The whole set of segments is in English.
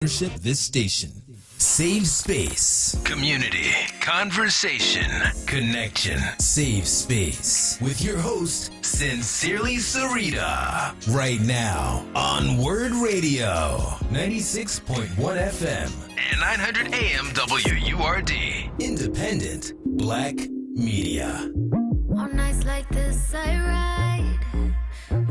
This station. Save space. Community. Conversation. Connection. Save space. With your host, Sincerely Sarita. Right now on WURD Radio. 96.1 FM. And 900 AM WURD. Independent Black Media. On nights like this I ride.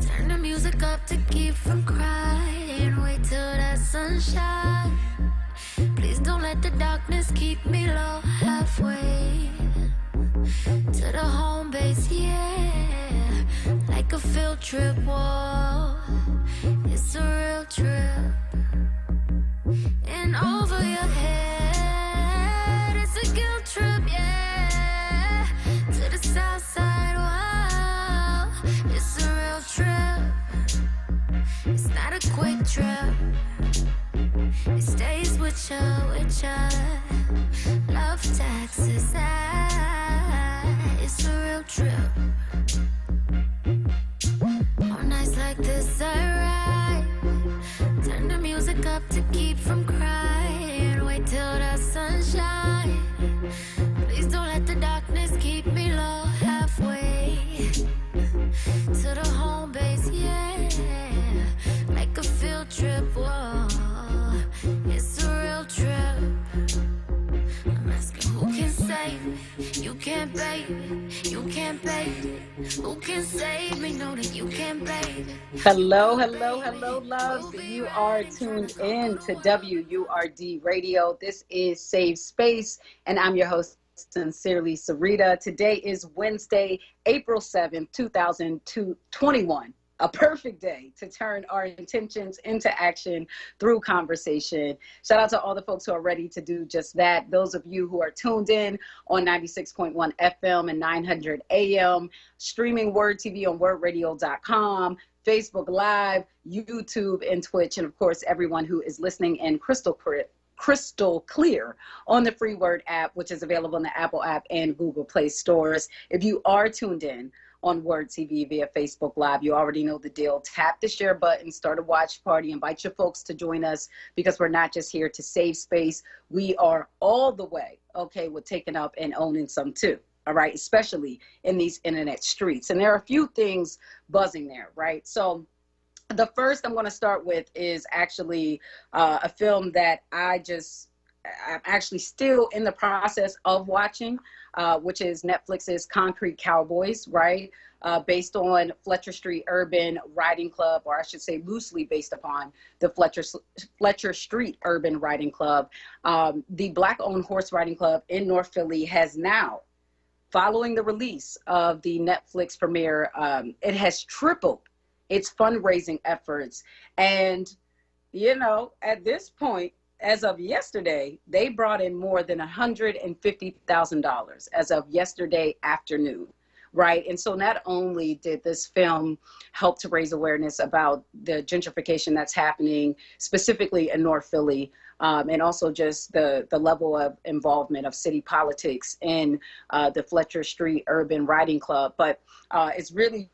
Turn the music up to keep from crying. Wait till that sunshine. Please don't let the darkness keep me low. Halfway to the home base, yeah. Like a field trip, whoa. It's a real trip. And over your head, it's a guilt trip, yeah. To the south side, wow. It's a real trip. It's not a quick trip. It stays with ya. Love taxes, it's a real trip. On nights like this I ride. Turn the music up to keep from crying. Wait till the sunshine. Please don't let the darkness keep me low. Halfway to the home base, yeah. Like a field trip, whoa. It's a real trip. I'm asking who can save me? You can't, baby. You can't, baby. Who can save me? Know that you can't, baby. Hello, loves. You are tuned in to WURD Radio. This is Save Space, and I'm your host, Sincerely Sarita. Today is Wednesday, April 7th, 2021. A perfect day to turn our intentions into action through conversation. Shout out to all the folks who are ready to do just that. Those of you who are tuned in on 96.1 FM and 900 AM, streaming WURD TV on WURDradio.com, Facebook Live, YouTube, and Twitch, and of course, everyone who is listening in crystal clear on the free WURD app, which is available in the Apple app and Google Play stores. If you are tuned in on WURD TV via Facebook Live, you already know the deal. Tap the share button, start a watch party, invite your folks to join us, because we're not just here to save space. We are all the way okay with taking up and owning some too. All right, especially in these internet streets. And there are a few things buzzing there, right? So the first I'm going to start with is actually a film that I'm actually still in the process of watching, which is Netflix's Concrete Cowboys, right? Based on Fletcher Street Urban Riding Club, or I should say loosely based upon the Fletcher Street Urban Riding Club. The Black-owned horse riding club in North Philly has now, following the release of the Netflix premiere, it has tripled its fundraising efforts. And, you know, at this point, as of yesterday, they brought in more than $150,000 as of yesterday afternoon, right? And so not only did this film help to raise awareness about the gentrification that's happening specifically in North Philly, and also just the level of involvement of city politics in the Fletcher Street Urban Riding Club, but it's really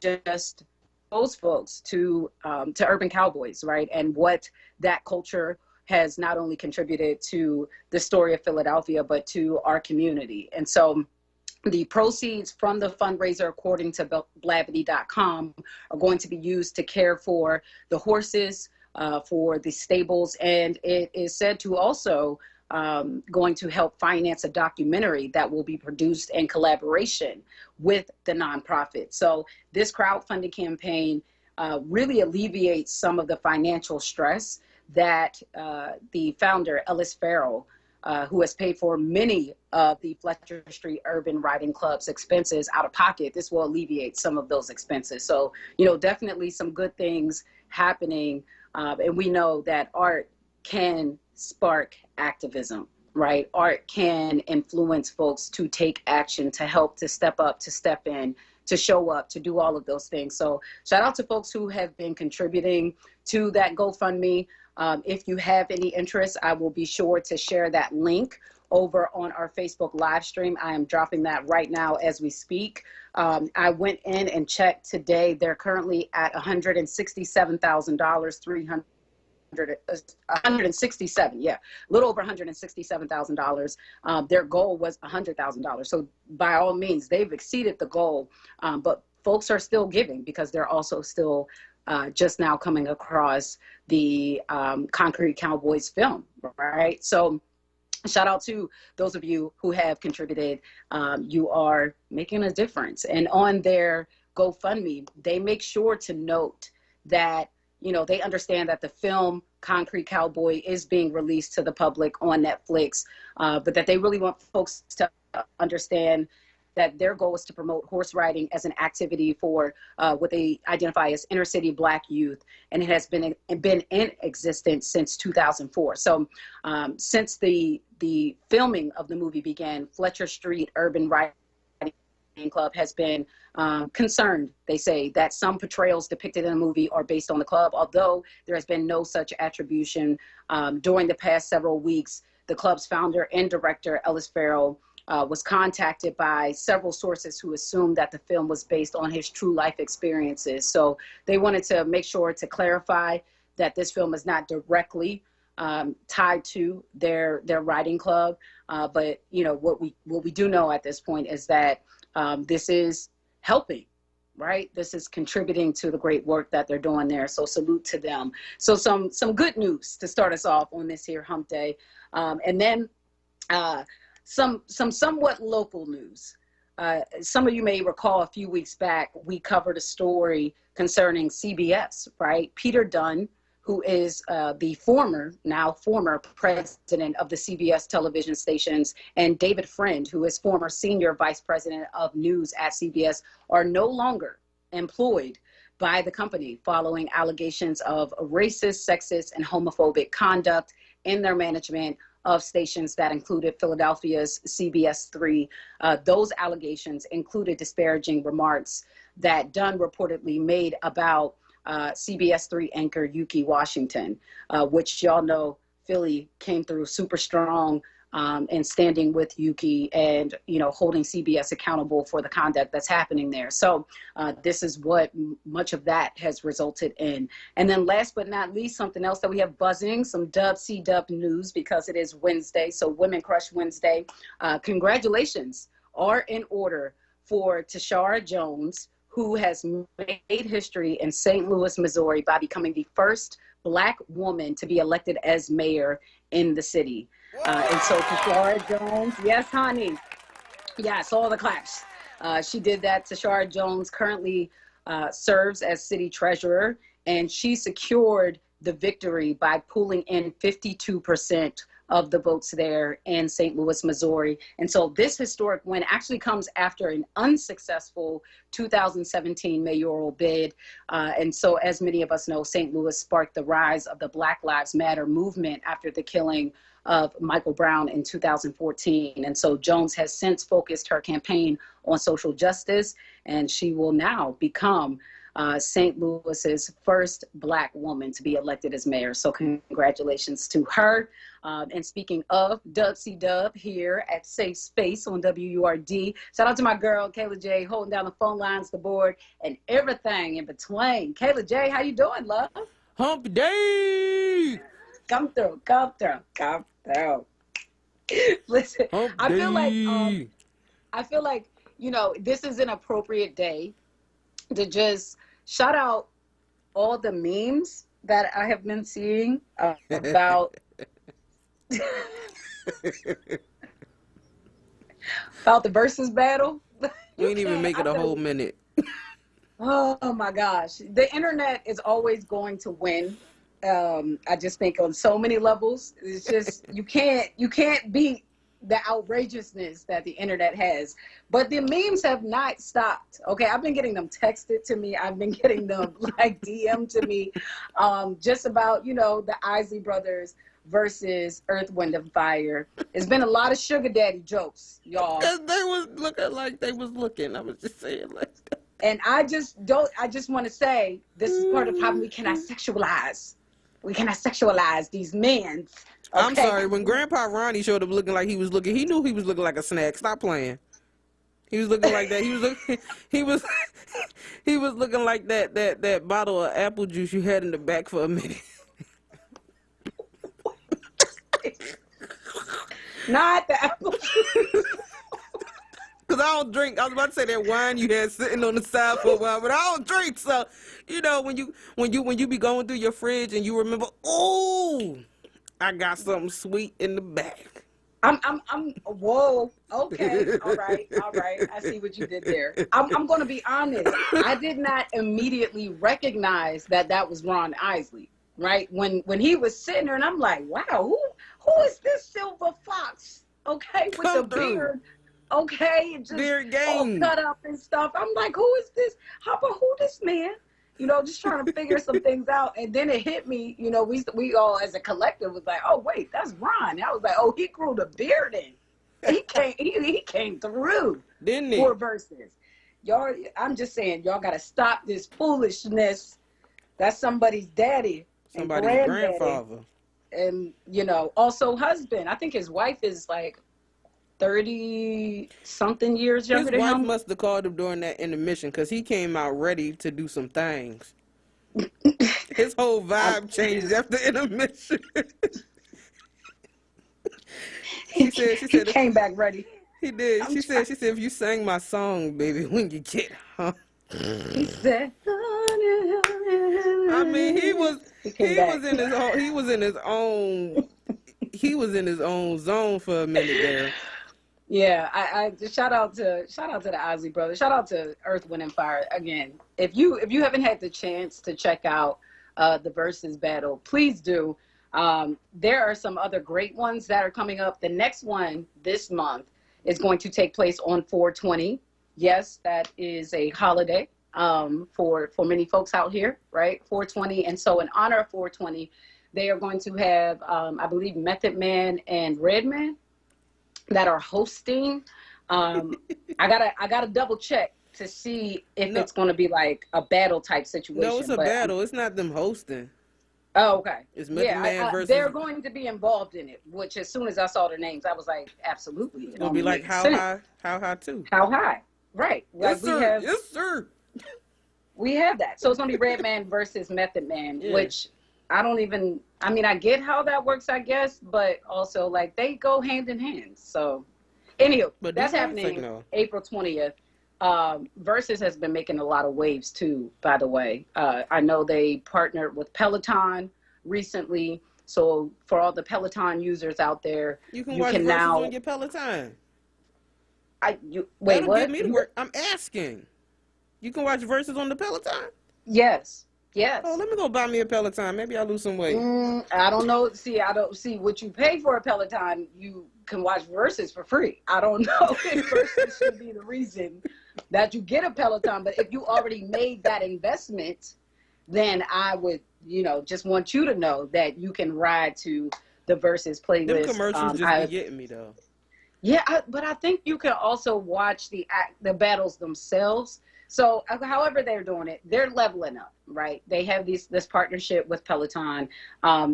just those folks to Urban Cowboys, right? And what that culture has not only contributed to the story of Philadelphia, but to our community. And so the proceeds from the fundraiser, according to Blavity.com, are going to be used to care for the horses, for the stables, and it is said to also going to help finance a documentary that will be produced in collaboration with the nonprofit. So this crowdfunding campaign really alleviates some of the financial stress that the founder, Ellis Farrell, who has paid for many of the Fletcher Street Urban Riding Club's expenses out of pocket. This will alleviate some of those expenses. So, you know, definitely some good things happening. And we know that art can spark activism, right? Art can influence folks to take action, to help, to step up, to step in, to show up, to do all of those things. So shout out to folks who have been contributing to that GoFundMe. If you have any interest, I will be sure to share that link over on our Facebook live stream. I am dropping that right now as we speak. I went in and checked today. They're currently at $167,300 167, yeah, a little over $167,000. Their goal was $100,000. So by all means, they've exceeded the goal, but folks are still giving because they're also still just now coming across the Concrete Cowboys film, right? So shout out to those of you who have contributed. You are making a difference. And on their GoFundMe, they make sure to note that, you know, they understand that the film Concrete Cowboy is being released to the public on Netflix, but that they really want folks to understand that their goal is to promote horse riding as an activity for what they identify as inner city Black youth, and it has been in existence since 2004. So since the filming of the movie began, Fletcher Street Urban Riding Club has been concerned, they say, that some portrayals depicted in the movie are based on the club, although there has been no such attribution. During the past several weeks, the club's founder and director, Ellis Farrell, was contacted by several sources who assumed that the film was based on his true life experiences. So they wanted to make sure to clarify that this film is not directly tied to their riding club. But you know, what we do know at this point is that this is helping, right? This is contributing to the great work that they're doing there. So salute to them. So some good news to start us off on this here hump day. And then some somewhat local news. Some of you may recall a few weeks back, we covered a story concerning CBS, right? Peter Dunn, who is the former president of the CBS television stations, and David Friend, who is former senior vice president of news at CBS, are no longer employed by the company following allegations of racist, sexist, and homophobic conduct in their management of stations that included Philadelphia's CBS 3. Those allegations included disparaging remarks that Dunn reportedly made about CBS 3 anchor Yuki Washington, which y'all know Philly came through super strong and standing with Yuki and, you know, holding CBS accountable for the conduct that's happening there. So this is what much of that has resulted in. And then last but not least, something else that we have buzzing, some C-Dub news, because it is Wednesday. So Women Crush Wednesday. Congratulations are in order for Tashara Jones, who has made history in St. Louis, Missouri by becoming the first Black woman to be elected as mayor in the city. And so Tashara Jones, yes, honey. Yes, all the claps. She did that. Tashara Jones currently serves as city treasurer, and she secured the victory by pulling in 52% of the votes there in St. Louis, Missouri. And so this historic win actually comes after an unsuccessful 2017 mayoral bid. And so as many of us know, St. Louis sparked the rise of the Black Lives Matter movement after the killing of Michael Brown in 2014. And so Jones has since focused her campaign on social justice, and she will now become St. Louis's first Black woman to be elected as mayor. So congratulations to her. And speaking of C-Dub here at Safe Space on WURD, shout out to my girl, Kayla J, holding down the phone lines, the board, and everything in between. Kayla J, how you doing, love? Hump day! Come through. Listen, Hump I day. feel like, you know, this is an appropriate day to just shout out all the memes that I have been seeing about about the versus battle. We ain't even make it a whole minute. Oh my gosh. The internet is always going to win. I just think on so many levels, it's just, you can't beat the outrageousness that the internet has. But the memes have not stopped. Okay, I've been getting them texted to me. I've been getting them like DM to me, just about, you know, the Isley brothers versus Earth, Wind, and Fire. It's been a lot of sugar daddy jokes, y'all. They was looking like they was looking. I was just saying like that. And I just want to say, this is part of the problem. We cannot sexualize these men. Okay? I'm sorry, when Grandpa Ronnie showed up looking like he was looking, he knew he was looking like a snack. Stop playing. He was looking like that. He was looking like that bottle of apple juice you had in the back for a minute. Not the apple juice. Because I don't drink. I was about to say that wine you had sitting on the side for a while, but I don't drink. So, you know, when you be going through your fridge and you remember, oh, I got something sweet in the back. Whoa, okay, all right. I see what you did there. I'm going to be honest. I did not immediately recognize that was Ron Isley, right? When he was sitting there, and I'm like, wow, who is this silver fox? Okay, with the beard. Okay, just all cut up and stuff. I'm like, who is this? Who this man? You know, just trying to figure some things out. And then it hit me, you know, we all as a collective was like, oh, wait, that's Ron. And I was like, oh, he grew the beard in. He came through. Didn't he? 4 verses. Y'all, I'm just saying, y'all got to stop this foolishness. That's somebody's daddy. Somebody's grandfather. And, you know, also husband. I think his wife is like 30-something years younger than him. His wife must have called him during that intermission because he came out ready to do some things. His whole vibe changed after intermission. She said, he came back ready. He did. She said, if you sang my song, baby, when you get home. He said, I mean, he was in his own zone for a minute there. Yeah, I just shout out to the Isley brothers. Shout out to Earth, Wind, and Fire. Again, if you haven't had the chance to check out the Versus battle, please do. There are some other great ones that are coming up. The next one this month is going to take place on 4/20. Yes, that is a holiday for many folks out here, right? 4/20, and so in honor of 4/20, they are going to have, I believe, Method Man and Redman that are hosting. I gotta double check to see if it's going to be like a battle type situation. No, it's a battle. It's not them hosting. Oh, okay. It's Method Man versus. They're going to be involved in it. Which, as soon as I saw their names, I was like, absolutely. It'll be like How High too. How High, right? Yes, sir. Yes, sir. We have that. So it's going to be Redman versus Method Man, which I don't even. I mean, I get how that works, I guess, but also like they go hand in hand. So, anyway, that's happening April 20th. Versus has been making a lot of waves too, by the way. I know they partnered with Peloton recently. So for all the Peloton users out there, you can watch Versus now on your Peloton. Wait, what? Get me to work. I'm asking. You can watch Versus on the Peloton? Yes. Oh, let me go buy me a Peloton. Maybe I'll lose some weight. I don't know. I don't see what you pay for a Peloton. You can watch Versus for free. I don't know if Versus should be the reason that you get a Peloton. But if you already made that investment, then I would, just want you to know that you can ride to the Versus playlist. Them commercials just be getting me though. Yeah, but I think you can also watch the battles themselves. So however they're doing it, they're leveling up, right? They have this partnership with Peloton.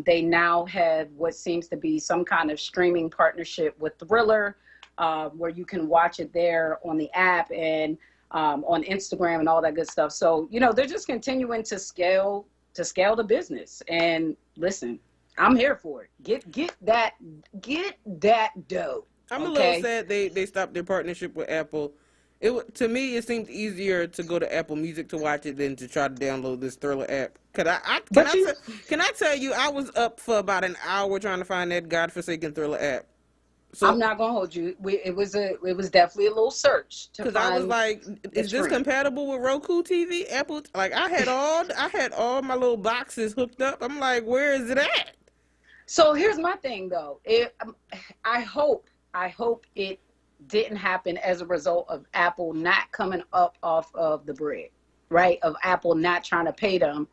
They now have what seems to be some kind of streaming partnership with Thriller, where you can watch it there on the app and on Instagram and all that good stuff. So, they're just continuing to scale the business. And listen, I'm here for it. Get that dough. I'm a little sad they stopped their partnership with Apple. To me, it seemed easier to go to Apple Music to watch it than to try to download this Thriller app. Can I tell you, I was up for about an hour trying to find that godforsaken Thriller app. So, I'm not gonna hold you. It was definitely a little search because I was like, is this compatible with Roku TV? Apple, like I had all my little boxes hooked up. I'm like, where is it at? So here's my thing though. I hope it didn't happen as a result of Apple not coming up off of the bread, right? Of Apple not trying to pay them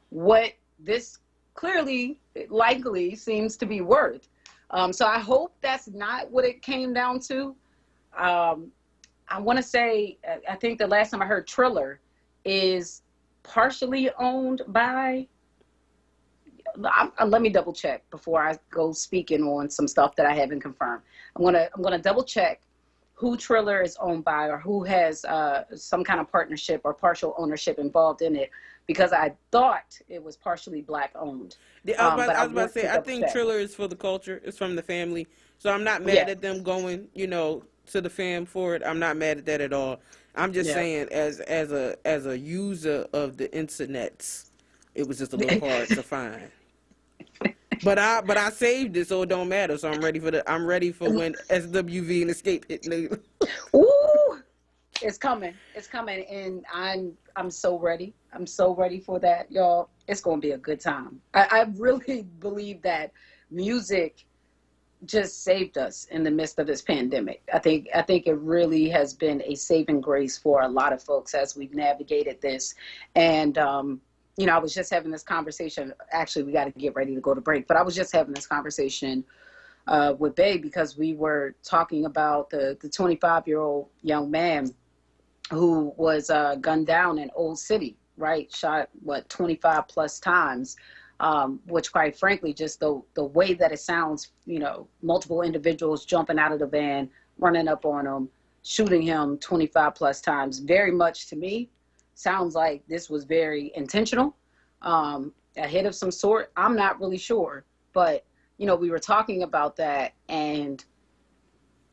what this likely seems to be worth. So I hope that's not what it came down to. I want to say, I think the last time I heard Triller is partially owned by, let me double check before I go speaking on some stuff that I haven't confirmed. I'm gonna double check who Triller is owned by or who has some kind of partnership or partial ownership involved in it. because I thought it was partially Black owned. I was about to say, I think Triller is for the culture. It's from the family. So I'm not mad at them going, to the fam for it. I'm not mad at that at all. I'm just saying, as a user of the internets, it was just a little hard to find. But I saved it, so it don't matter. So I'm ready for when SWV and Escape hit. Ooh, it's coming, and I'm so ready. I'm so ready for that, y'all. It's gonna be a good time. I really believe that music just saved us in the midst of this pandemic. I think it really has been a saving grace for a lot of folks as we've navigated this. And I was just having this conversation. Actually, we got to get ready to go to break, but I was just having this conversation with Babe because we were talking about the 25-year-old young man who was gunned down in Old City, right? Shot 25 plus times. Which quite frankly, just the way that it sounds, multiple individuals jumping out of the van, running up on him, shooting him 25 plus times, very much to me sounds like this was very intentional, a hit of some sort. I'm not really sure, but we were talking about that and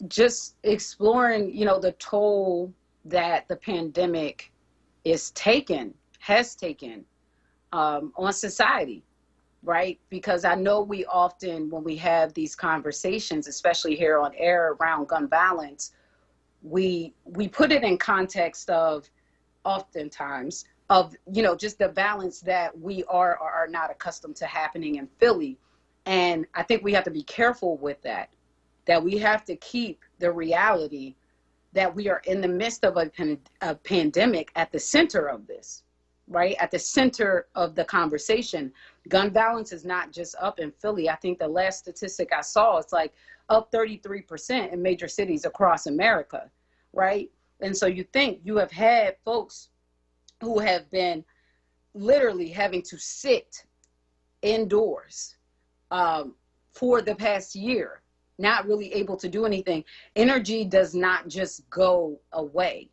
just exploring, the toll that the pandemic has taken on society. Right? Because I know we often, when we have these conversations, especially here on air around gun violence, we put it in context of oftentimes of, just the violence that we are or are not accustomed to happening in Philly. And I think we have to be careful with that we have to keep the reality that we are in the midst of a pandemic at the center of this. Right? At the center of the conversation. Gun violence is not just up in Philly. I think the last statistic I saw, it's like up 33% in major cities across America, right? And so you think you have had folks who have been literally having to sit indoors for the past year, not really able to do anything. Energy does not just go away,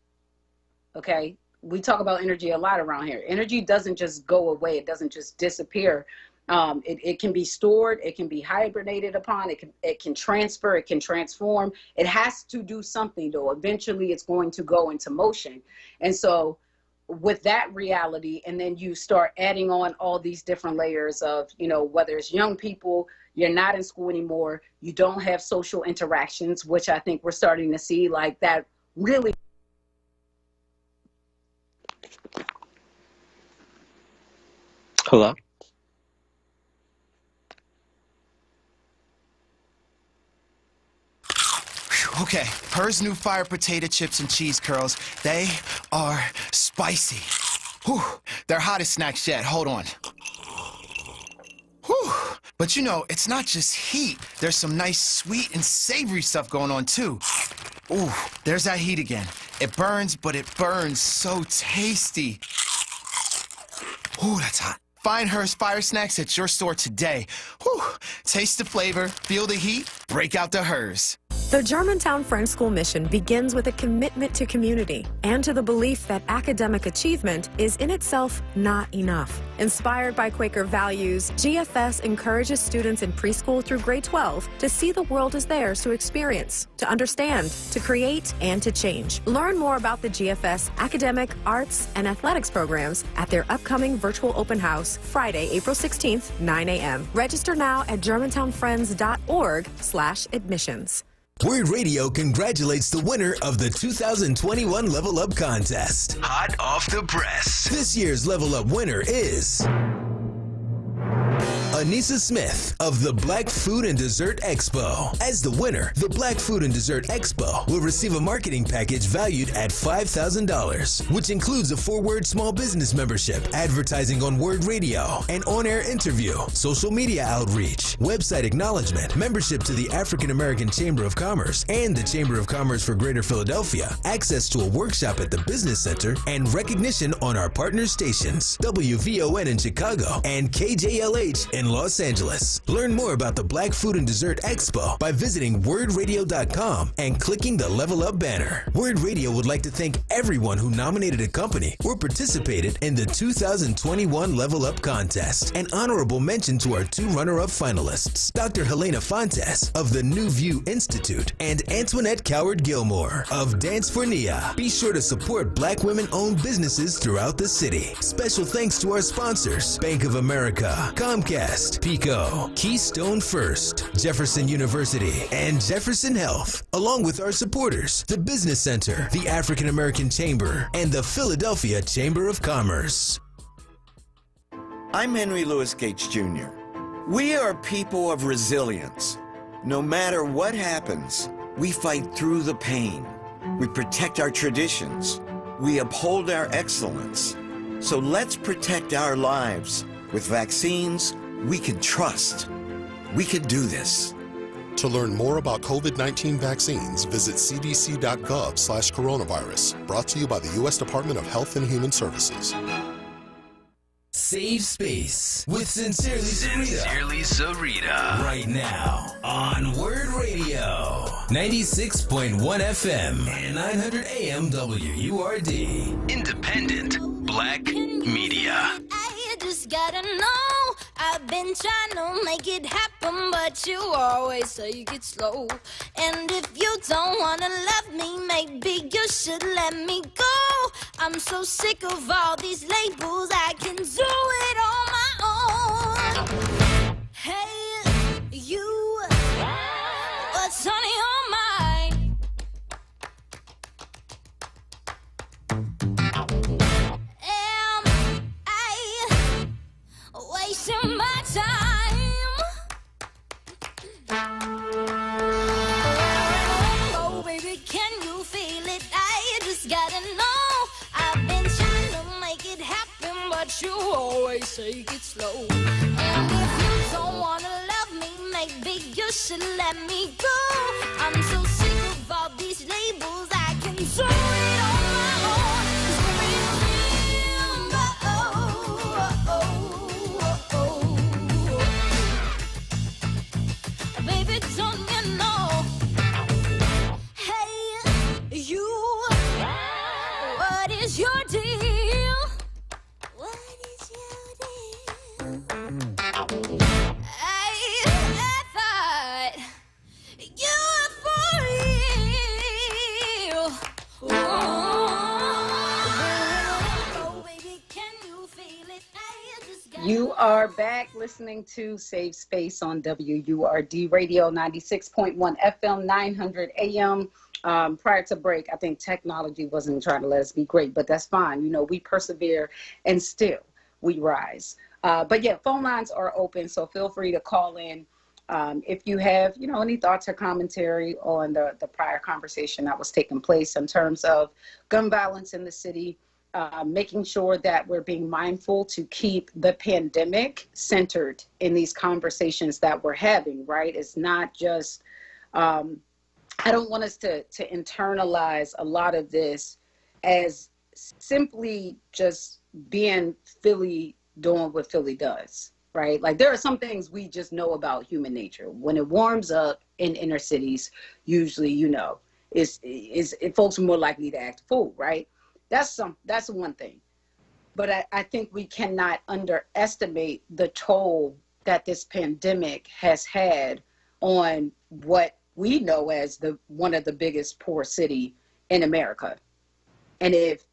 okay? We talk about energy a lot around here. Energy doesn't just go away. It doesn't just disappear. It can be stored. It can be hibernated upon. It can transfer. It can transform. It has to do something, though. Eventually, it's going to go into motion. And so with that reality, and then you start adding on all these different layers of, whether it's young people, you're not in school anymore, you don't have social interactions, which I think we're starting to see like that really. Hello? Okay, Her's new fire potato chips and cheese curls, they are spicy. Whew, they're hottest snacks yet, hold on. Whew, but it's not just heat. There's some nice sweet and savory stuff going on too. Ooh, there's that heat again. It burns, but it burns so tasty. Ooh, that's hot. Find Her's Fire Snacks at your store today. Whew. Taste the flavor, feel the heat, break out the Her's. The Germantown Friends School mission begins with a commitment to community and to the belief that academic achievement is in itself not enough. Inspired by Quaker values, GFS encourages students in preschool through grade 12 to see the world as theirs to experience, to understand, to create, and to change. Learn more about the GFS academic, arts, and athletics programs at their upcoming virtual open house, Friday, April 16th, 9 a.m. Register now at germantownfriends.org/admissions. WURD Radio congratulates the winner of the 2021 Level Up Contest. Hot off the press. This year's Level Up winner is Anissa Smith of the Black Food and Dessert Expo. As the winner, the Black Food and Dessert Expo will receive a marketing package valued at $5,000, which includes a 4WURD small business membership, advertising on WURD Radio, an on-air interview, social media outreach, website acknowledgement, membership to the African American Chamber of Commerce and the Chamber of Commerce for Greater Philadelphia, access to a workshop at the Business Center, and recognition on our partner stations, WVON in Chicago and KJLH in in Los Angeles. Learn more about the Black Food and Dessert Expo by visiting WURDradio.com and clicking the Level Up banner. WURD Radio would like to thank everyone who nominated a company or participated in the 2021 Level Up contest. An honorable mention to our 2 runner-up finalists, Dr. Helena Fontes of the New View Institute and Antoinette Coward Gilmore of Dance for Nia. Be sure to support Black women-owned businesses throughout the city. Special thanks to our sponsors, Bank of America, Comcast, Pico, Keystone First, Jefferson University, and Jefferson Health, along with our supporters, the Business Center, the African American Chamber, and the Philadelphia Chamber of Commerce. I'm Henry Louis Gates Jr. We are people of resilience. No matter what happens, we fight through the pain. We protect our traditions. We uphold our excellence. So let's protect our lives. With vaccines, we can trust. We can do this. To learn more about COVID-19 vaccines, visit cdc.gov/coronavirus. Brought to you by the U.S. Department of Health and Human Services. Save Space with Sincerely Sarita. Right now on WURD Radio. 96.1 FM and 900 AM WURD. Independent Black Media. I just gotta know. I've been trying to make it happen, but you always take it slow. And if you don't wanna love me, maybe you should let me go. I'm so sick of all these labels, I can do it on my own. Hey, you, what's on your mind? Am I wasting my time? Oh, baby, can you feel it? I just gotta know. I've been trying to make it happen, but you always take it slow. And if you don't wanna love me, maybe you should let me go. I'm so sick of all these labels, I can do it on my own. 'Cause remember, baby, don't you know? Hey, you, what is your deal? What is your deal? I thought you were for real. Oh, baby, can you feel it? I just got You are back listening to Save Space on WURD Radio 96.1 FM, 900 AM. Prior to break, I think technology wasn't trying to let us be great, but that's fine. You know, we persevere and still we rise. But yeah, phone lines are open, so feel free to call in if you have, you know, any thoughts or commentary on the prior conversation that was taking place in terms of gun violence in the city. Making sure that we're being mindful to keep the pandemic centered in these conversations that we're having, right? It's not just, I don't want us to internalize a lot of this as simply just being Philly doing what Philly does, right? Like there are some things we just know about human nature. When it warms up in inner cities, usually, you know, folks are more likely to act a fool, right? That's one thing. But I think we cannot underestimate the toll that this pandemic has had on what we know as one of the biggest poor city in America. And if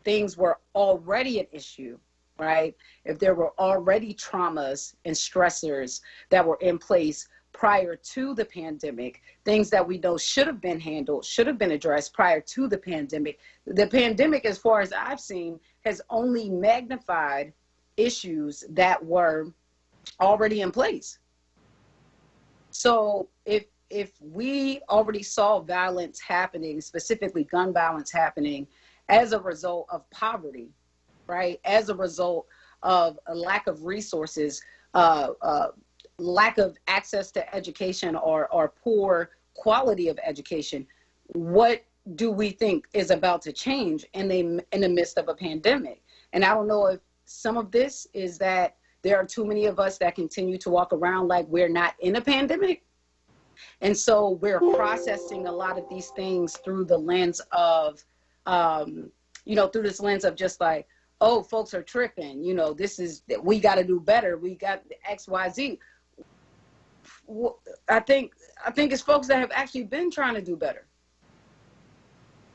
things were already an issue, right? If there were already traumas and stressors that were in place prior to the pandemic, things that we know should have been handled, should have been addressed prior to the pandemic, as far as I've seen, has only magnified issues that were already in place. So if we already saw violence happening, specifically gun violence happening, as a result of poverty, right? As a result of a lack of resources, lack of access to education or poor quality of education, what do we think is about to change in the midst of a pandemic? And I don't know if some of this is that, there are too many of us that continue to walk around like we're not in a pandemic. And so we're processing a lot of these things through the lens of, through this lens of just like, oh, folks are tripping. We got to do better. We got X, Y, Z. I think it's folks that have actually been trying to do better.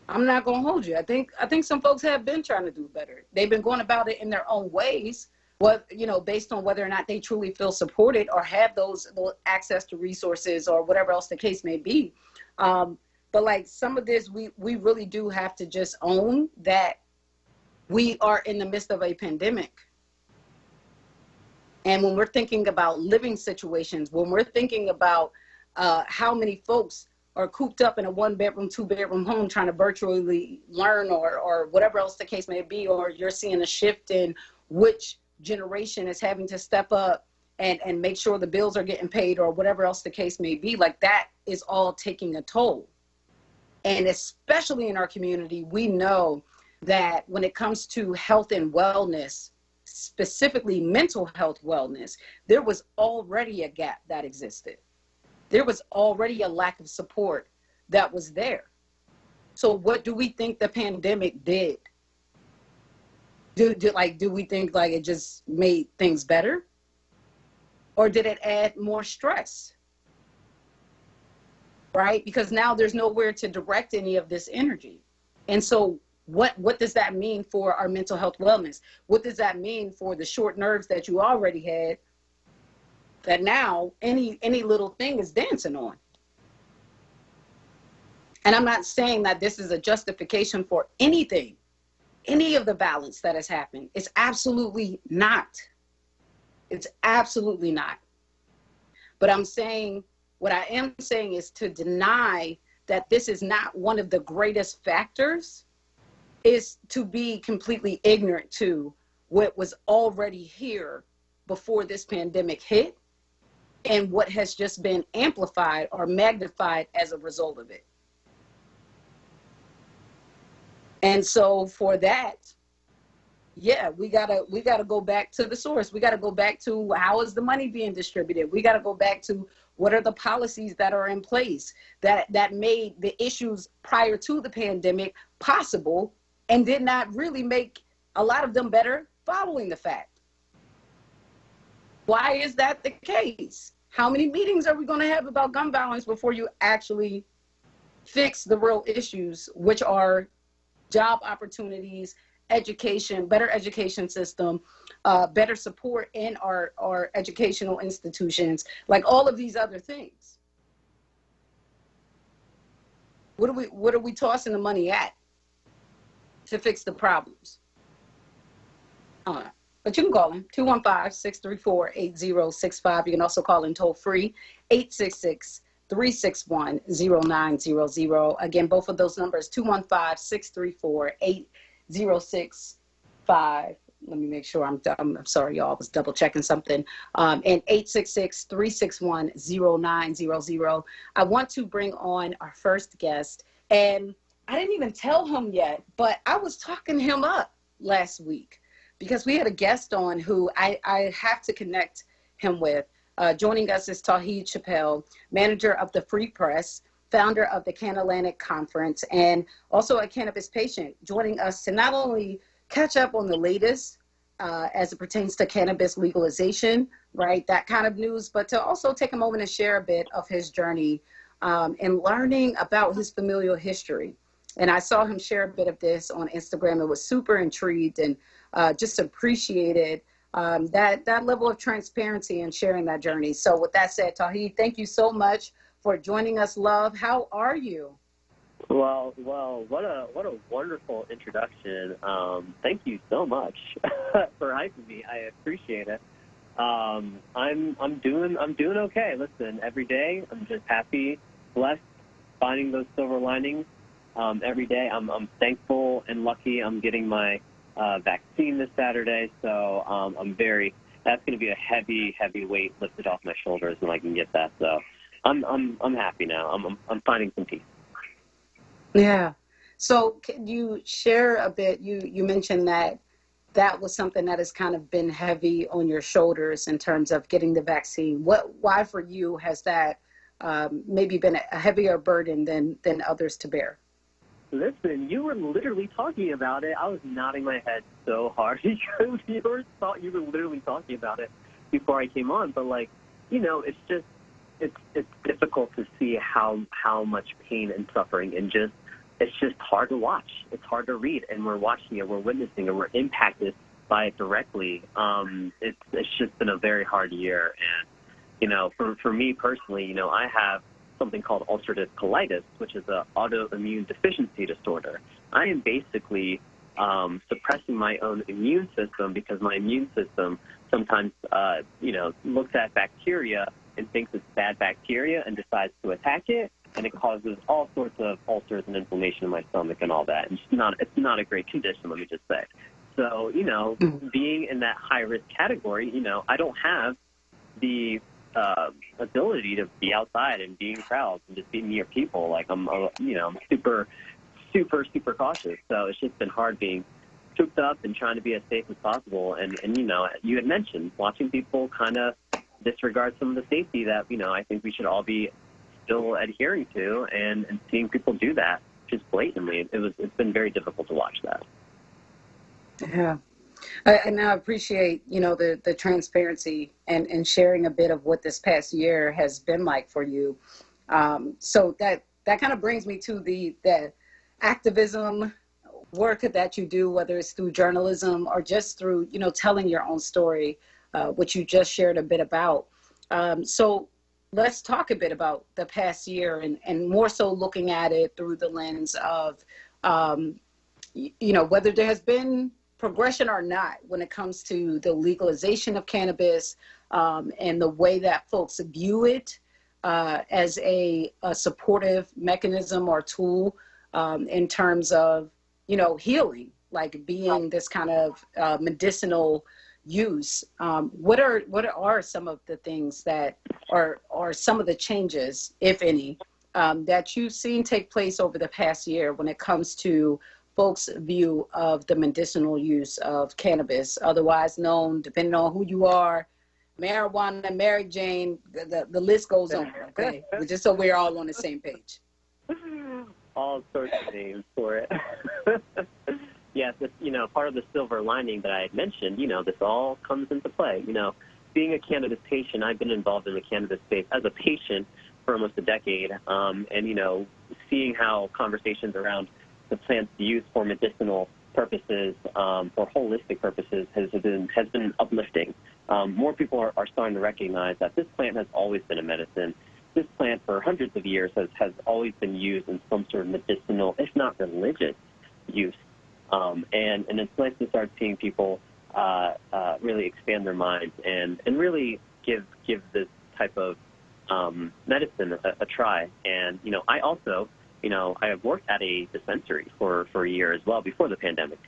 I'm not going to hold you. I think some folks have been trying to do better. They've been going about it in their own ways, based on whether or not they truly feel supported or have those access to resources or whatever else the case may be. But like some of this, we really do have to just own that we are in the midst of a pandemic. And when we're thinking about living situations, when we're thinking about how many folks are cooped up in a 1-bedroom, 2-bedroom home trying to virtually learn or whatever else the case may be, or you're seeing a shift in which generation is having to step up and make sure the bills are getting paid or whatever else the case may be, like that is all taking a toll. And especially in our community, we know that when it comes to health and wellness, specifically mental health wellness, there was already a gap that existed. There was already a lack of support that was there. So what do we think the pandemic did? Do we think like it just made things better? Or did it add more stress? Right? Because now there's nowhere to direct any of this energy. And so what does that mean for our mental health wellness? What does that mean for the short nerves that you already had that now any little thing is dancing on? And I'm not saying that this is a justification for anything, any of the violence that has happened. It's absolutely not. It's absolutely not. But what I am saying is to deny that this is not one of the greatest factors is to be completely ignorant to what was already here before this pandemic hit and what has just been amplified or magnified as a result of it. And so for that, yeah, we gotta go back to the source. We gotta go back to how is the money being distributed? We gotta go back to what are the policies that are in place that made the issues prior to the pandemic possible and did not really make a lot of them better following the fact. Why is that the case? How many meetings are we going to have about gun violence before you actually fix the real issues, which are job opportunities, education, better education system, better support in our educational institutions, like all of these other things? What are we tossing the money at to fix the problems? But you can call in 215-634-8065. You can also call in toll free 866-361-0900. Again, both of those numbers 215-634-8065. Let me make sure I'm sorry, y'all. I was double checking something. And 866-361-0900. I want to bring on our first guest, and I didn't even tell him yet, but I was talking him up last week because we had a guest on who I have to connect him with. Joining us is Tauheed Chappelle, manager of the Free Press, founder of the Can-Atlantic Conference, and also a cannabis patient, joining us to not only catch up on the latest as it pertains to cannabis legalization, right, that kind of news, but to also take a moment and share a bit of his journey and learning about his familial history. And I saw him share a bit of this on Instagram and was super intrigued and just appreciated that level of transparency and sharing that journey. So with that said, Tauheed, thank you so much for joining us, love. How are you? Well, what a wonderful introduction. Thank you so much for hyping me. I appreciate it. I'm doing okay. Listen, every day I'm just happy, blessed, finding those silver linings. Every day I'm thankful and lucky. I'm getting my vaccine this Saturday, so that's going to be a heavy weight lifted off my shoulders when I can get that. So I'm happy now. I'm finding some peace. Yeah. So can you share a bit? You mentioned that that was something that has kind of been heavy on your shoulders in terms of getting the vaccine. Why for you has that maybe been a heavier burden than others to bear? Listen, you were literally talking about it. I was nodding my head so hard because you were literally talking about it before I came on. But like, you know, it's just it's difficult to see how much pain and suffering and it's just hard to watch. It's hard to read, and we're watching it, we're witnessing it, we're impacted by it directly. It's just been a very hard year, and you know, for me personally, you know, I have something called ulcerative colitis, which is an autoimmune deficiency disorder. I am basically suppressing my own immune system because my immune system sometimes, you know, looks at bacteria and thinks it's bad bacteria and decides to attack it, and it causes all sorts of ulcers and inflammation in my stomach and all that. And it's not a great condition, let me just say. So, you know, being in that high-risk category, you know, I don't have the ability to be outside and be in crowds and just be near people. Like I'm super, super, super cautious. So it's just been hard being cooped up and trying to be as safe as possible. And you know, you had mentioned watching people kind of disregard some of the safety that, you know, I think we should all be still adhering to, and seeing people do that just blatantly. It's been very difficult to watch that. Yeah. And I appreciate, you know, the transparency and sharing a bit of what this past year has been like for you. So that kind of brings me to the activism work that you do, whether it's through journalism or just through, you know, telling your own story, which you just shared a bit about. So let's talk a bit about the past year and more so looking at it through the lens of, you know, whether there has been progression or not when it comes to the legalization of cannabis and the way that folks view it as a supportive mechanism or tool in terms of, you know, healing, like being this kind of medicinal use. What are some of the things that are some of the changes, if any, that you've seen take place over the past year when it comes to folks' view of the medicinal use of cannabis, otherwise known, depending on who you are, marijuana, Mary Jane, the list goes on, okay? Just so we're all on the same page. All sorts of names for it. Yes, you know, part of the silver lining that I had mentioned, you know, this all comes into play. You know, being a cannabis patient, I've been involved in the cannabis space as a patient for almost a decade, and, you know, seeing how conversations around the plant's use for medicinal purposes, for holistic purposes, has been uplifting. More people are starting to recognize that this plant has always been a medicine. This plant, for hundreds of years, has always been used in some sort of medicinal, if not religious, use. And it's nice to start seeing people really expand their minds and really give this type of medicine a try. And, you know, I also, you know, I have worked at a dispensary for a year as well before the pandemic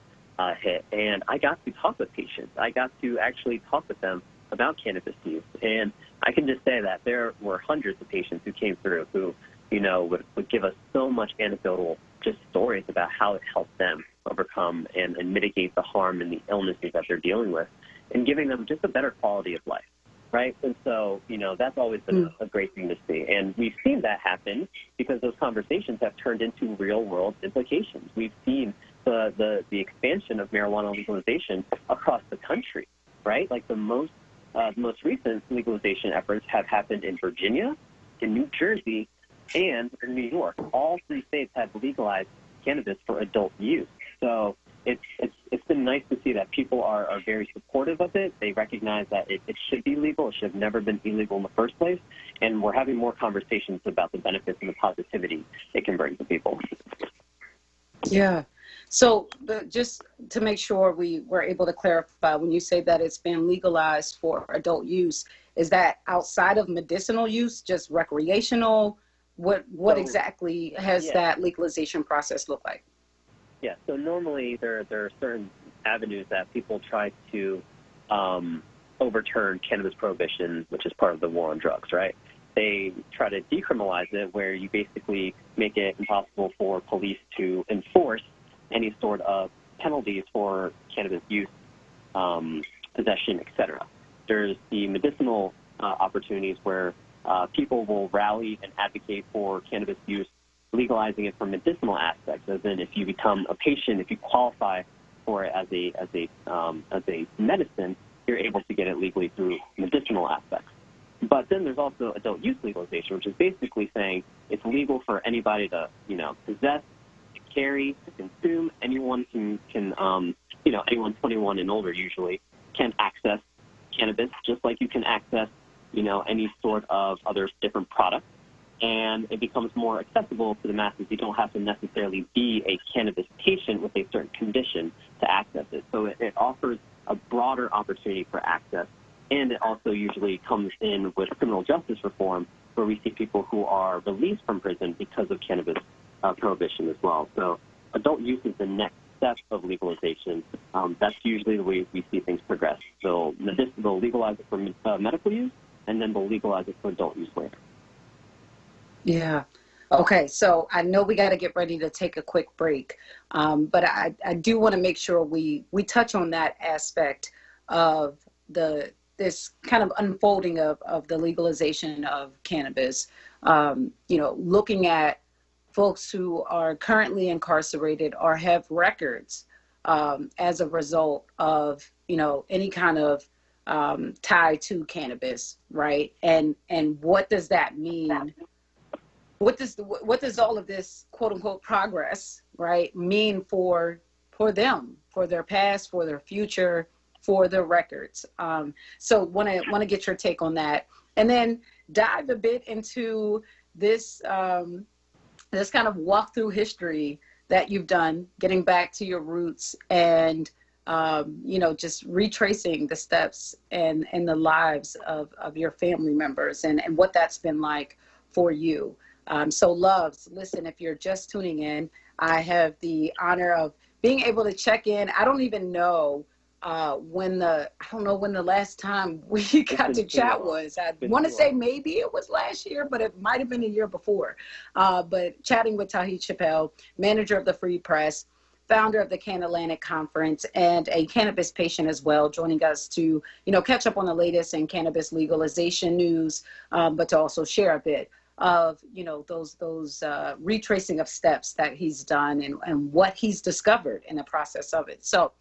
hit, and I got to talk with patients. I got to actually talk with them about cannabis use, and I can just say that there were hundreds of patients who came through who, you know, would give us so much anecdotal just stories about how it helped them overcome and mitigate the harm and the illnesses that they're dealing with, and giving them just a better quality of life. Right? And so, you know, that's always been a great thing to see. And we've seen that happen because those conversations have turned into real-world implications. We've seen the expansion of marijuana legalization across the country, right? Like the most recent legalization efforts have happened in Virginia, in New Jersey, and in New York. All three states have legalized cannabis for adult use. So it's been nice to see that people are very supportive of it. They recognize that it should be legal. It should have never been illegal in the first place. And we're having more conversations about the benefits and the positivity it can bring to people. Yeah. So just to make sure we were able to clarify, when you say that it's been legalized for adult use, is that outside of medicinal use, just recreational? What exactly has that legalization process look like? Yeah, so normally there are certain avenues that people try to overturn cannabis prohibition, which is part of the war on drugs, right? They try to decriminalize it, where you basically make it impossible for police to enforce any sort of penalties for cannabis use possession, etc. There's the medicinal opportunities where people will rally and advocate for cannabis use, legalizing it for medicinal aspects, as in if you become a patient, if you qualify for it as a medicine, you're able to get it legally through medicinal aspects. But then there's also adult use legalization, which is basically saying it's legal for anybody to, possess, to carry, to consume. Anyone can anyone 21 and older usually can access cannabis, just like you can access, any sort of other different products. And it becomes more accessible to the masses. You don't have to necessarily be a cannabis patient with a certain condition to access it. So it offers a broader opportunity for access. And it also usually comes in with criminal justice reform, where we see people who are released from prison because of cannabis prohibition as well. So adult use is the next step of legalization. That's usually the way we see things progress. So they'll legalize it for medical use, and then they'll legalize it for adult use later. Yeah. Okay, so I know we got to get ready to take a quick break, but I do want to make sure we touch on that aspect of this kind of unfolding of the legalization of cannabis. Looking at folks who are currently incarcerated or have records as a result of any kind of tie to cannabis, right? And what does that mean? What does all of this quote unquote progress, right, mean for them, for their past, for their future, for their records? So want to get your take on that, and then dive a bit into this this kind of walk through history that you've done, getting back to your roots and just retracing the steps and the lives of your family members and what that's been like for you. So loves, listen, if you're just tuning in, I have the honor of being able to check in. I don't even know when the last time we got to chat was. I want to say maybe it was last year, but it might have been a year before. But chatting with Tauheed Chappelle, manager of the Free Press, founder of the Can-Atlantic Conference, and a cannabis patient as well, joining us to catch up on the latest in cannabis legalization news, but to also share a bit of those retracing of steps that he's done and what he's discovered in the process of it. So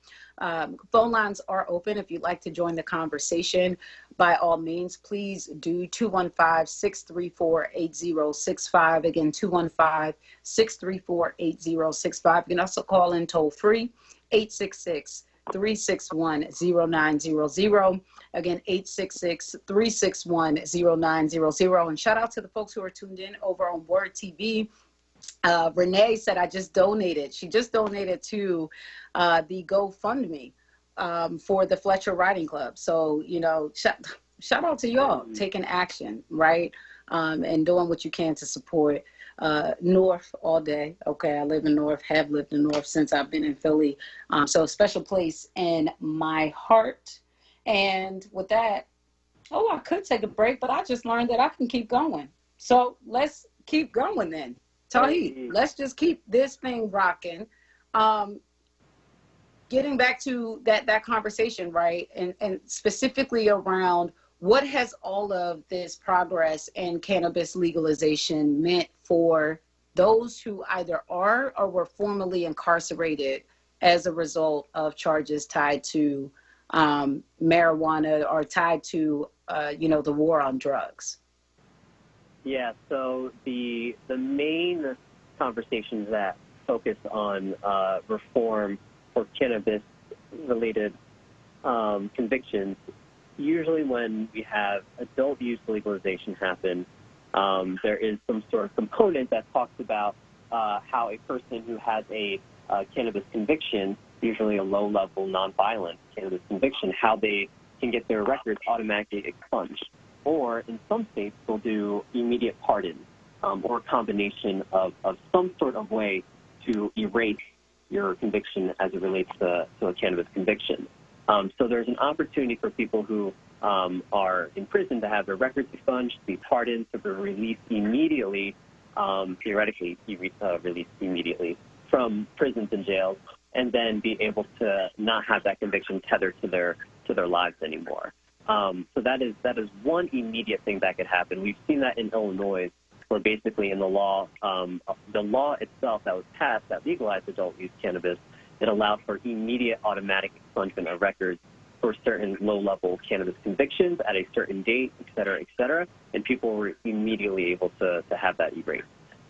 phone lines are open. If you'd like to join the conversation, by all means, please do 215-634-8065. Again, 215-634-8065. You can also call in toll free, 866-361-0900. Again, 866-361-0900. And shout out to the folks who are tuned in over on WURD TV. Renee said, I just donated. She just donated to the GoFundMe for the Fletcher Riding Club. So, shout out to y'all taking action, right? And doing what you can to support North all day. Okay, I live in North, have lived in North since I've been in Philly. So a special place in my heart. And with that, I could take a break, but I just learned that I can keep going. So let's keep going then. Tauheed, let's just keep this thing rocking. Getting back to that conversation, right? And specifically around what has all of this progress in cannabis legalization meant for those who either are or were formerly incarcerated as a result of charges tied to marijuana or tied to, the war on drugs? Yeah, so the main conversations that focus on reform for cannabis-related convictions, usually when we have adult use legalization happen, there is some sort of component that talks about how a person who has a cannabis conviction, usually a low-level, nonviolent cannabis conviction, how they can get their records automatically expunged. Or in some states, they'll do immediate pardon or a combination of some sort of way to erase your conviction as it relates to a cannabis conviction. So there's an opportunity for people who are in prison to have their records expunged, to be pardoned, to be released immediately, theoretically be released immediately from prisons and jails, and then be able to not have that conviction tethered to their lives anymore. So that is one immediate thing that could happen. We've seen that in Illinois, where basically in the law itself that was passed that legalized adult use cannabis, it allowed for immediate automatic expungement of records for certain low-level cannabis convictions at a certain date, et cetera, and people were immediately able to have that erased.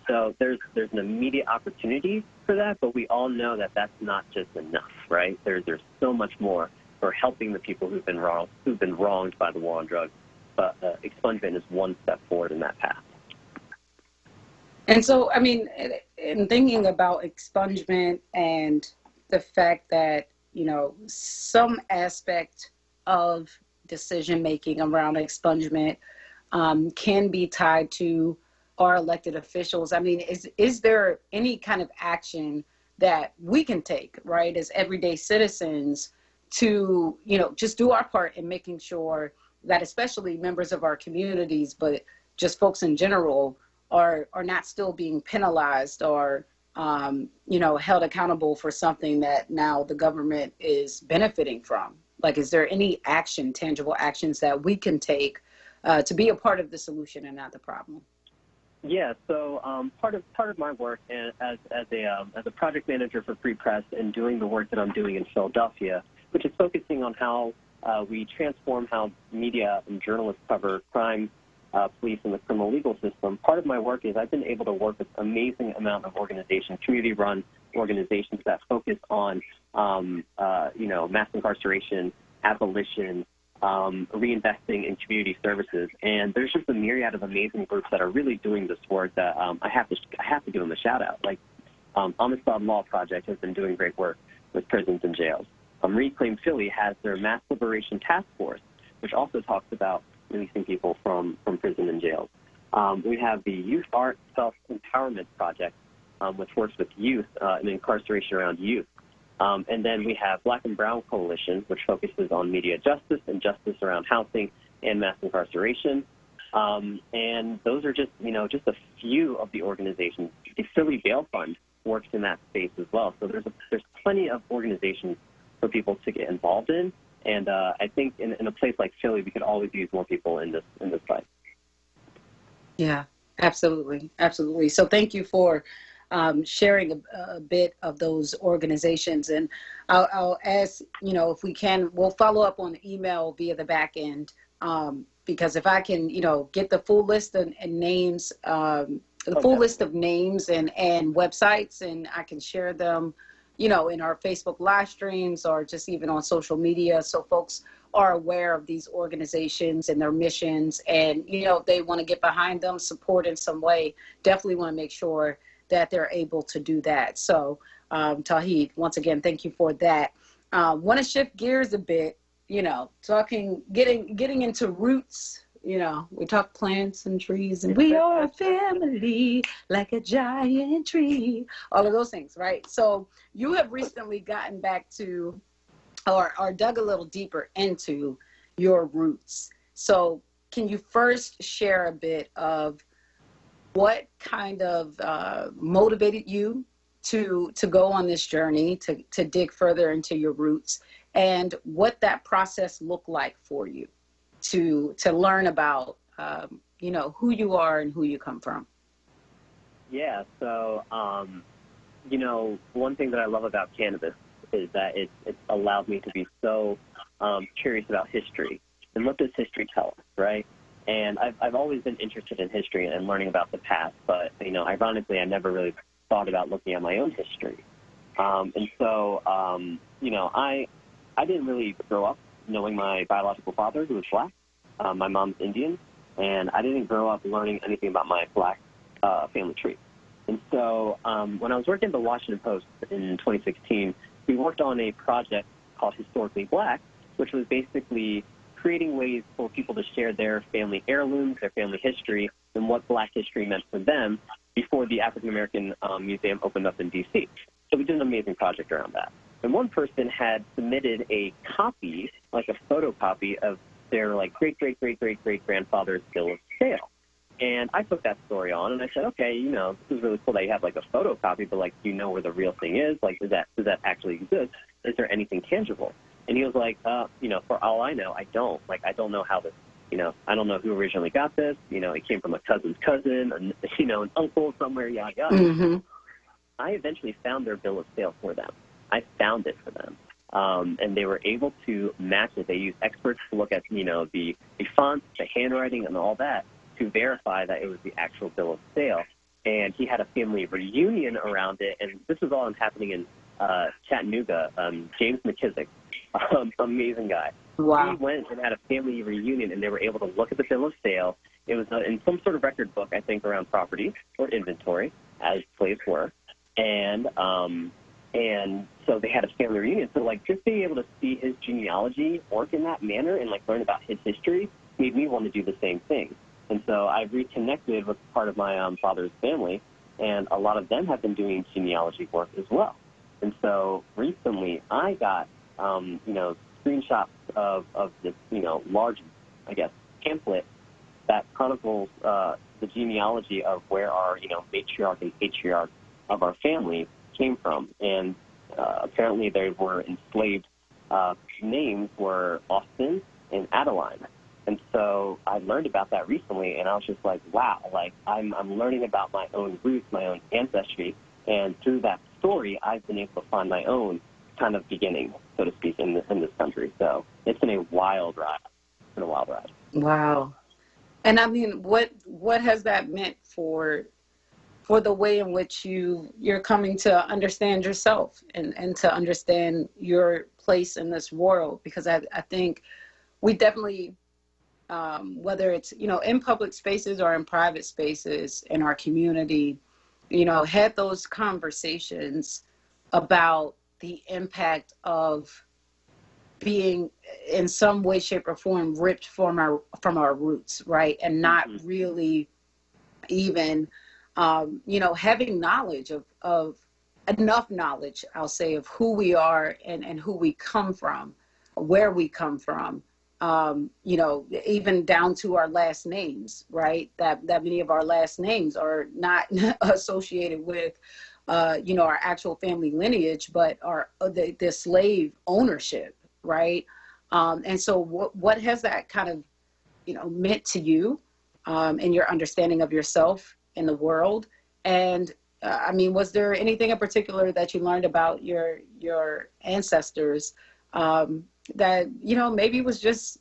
So there's an immediate opportunity for that, but we all know that that's not just enough, right? There's so much more for helping the people who've been wronged by the war on drugs, but expungement is one step forward in that path. And so, I mean, in thinking about expungement and the fact that, you know, some aspect of decision making around expungement can be tied to our elected officials. I mean, is there any kind of action that we can take, right, as everyday citizens to, you know, just do our part in making sure that especially members of our communities, but just folks in general, are not still being penalized or, you know, held accountable for something that now the government is benefiting from? Like, is there any action, tangible actions that we can take to be a part of the solution and not the problem? Yeah, so part of my work as a project manager for Free Press and doing the work that I'm doing in Philadelphia, which is focusing on how we transform how media and journalists cover crime, police, and the criminal legal system. Part of my work is I've been able to work with an amazing amount of organizations, community-run organizations that focus on, you know, mass incarceration, abolition, reinvesting in community services, and there's just a myriad of amazing groups that are really doing this work that I have to give them a shout out. Like Amistad Law Project has been doing great work with prisons and jails. Reclaim Philly has their Mass Liberation Task Force, which also talks about releasing people from prison and jails. We have the Youth Art Self-Empowerment Project, which works with youth and incarceration around youth. And then we have Black and Brown Coalition, which focuses on media justice and justice around housing and mass incarceration. And those are just, you know, just a few of the organizations. The Philly Bail Fund works in that space as well. So there's plenty of organizations for people to get involved in. And I think in a place like Philly, we could always use more people in this fight. Yeah, absolutely. Absolutely. So thank you for sharing a bit of those organizations. And I'll ask, you know, if we can, we'll follow up on the email via the back end, because if I can, you know, get the full list and names, list of names and websites, and I can share them, you know, in our Facebook live streams or just even on social media, so folks are aware of these organizations and their missions, and, you know, if they want to get behind them, support in some way, definitely want to make sure that they're able to do that. So Tauheed, once again, thank you for that. Want to shift gears a bit, you know, getting into roots. You know, we talk plants and trees, and we are a family like a giant tree, all of those things, right? So you have recently gotten back to, or dug a little deeper into your roots. So can you first share a bit of what kind of motivated you to go on this journey, to dig further into your roots, and what that process looked like for you to learn about, you know, who you are and who you come from? Yeah, so, you know, one thing that I love about cannabis is that it's allowed me to be so curious about history. And what does history tell us, right? And I've always been interested in history and learning about the past, but, you know, ironically, I never really thought about looking at my own history. And so, you know, I didn't really grow up knowing my biological father, who was Black. My mom's Indian, and I didn't grow up learning anything about my Black family tree. And so when I was working at the Washington Post in 2016, we worked on a project called Historically Black, which was basically creating ways for people to share their family heirlooms, their family history, and what Black history meant for them before the African American Museum opened up in D.C. So we did an amazing project around that. And one person had submitted a copy, like a photocopy of their like great-great-great-great-great-grandfather's bill of sale. And I took that story on, and I said, okay, you know, this is really cool that you have like a photocopy, but like, do you know where the real thing is? Like, does that actually exist? Is there anything tangible? And he was like, you know, for all I know, I don't. Like, I don't know how this, you know, I don't know who originally got this. You know, it came from a cousin's cousin, and, you know, an uncle somewhere, yada, yada. Mm-hmm. I eventually found their bill of sale for them. I found it for them. And they were able to match it. They used experts to look at, you know, the fonts, the handwriting, and all that to verify that it was the actual bill of sale. And he had a family reunion around it, and this was all happening in Chattanooga. James McKissick, amazing guy. Wow. He went and had a family reunion, and they were able to look at the bill of sale. It was in some sort of record book, I think, around property or inventory, as slaves were. And so they had a family reunion. So, like, just being able to see his genealogy work in that manner and, like, learn about his history made me want to do the same thing. And so I reconnected with part of my father's family, and a lot of them have been doing genealogy work as well. And so recently I got, you know, screenshots of this, you know, large, I guess, pamphlet that chronicles the genealogy of where our, you know, matriarch and patriarch of our family came from. And apparently they were enslaved. Names were Austin and Adeline. And so I learned about that recently, and I was just like, wow, like I'm learning about my own roots, my own ancestry, and through that story, I've been able to find my own kind of beginning, so to speak, in this country. So it's been a wild ride. It's been a wild ride. Wow. And I mean, what has that meant for the way in which you're coming to understand yourself and to understand your place in this world? Because I think we definitely, whether it's, you know, in public spaces or in private spaces in our community, you know, had those conversations about the impact of being in some way, shape, or form ripped from our roots, right? And not really even, you know, having knowledge of enough knowledge, I'll say, of who we are and who we come from, where we come from. You know, even down to our last names, right? That many of our last names are not associated with, you know, our actual family lineage, but are the slave ownership, right? And so what has that kind of, you know, meant to you in your understanding of yourself in the world? And I mean, was there anything in particular that you learned about your ancestors that, you know, maybe was just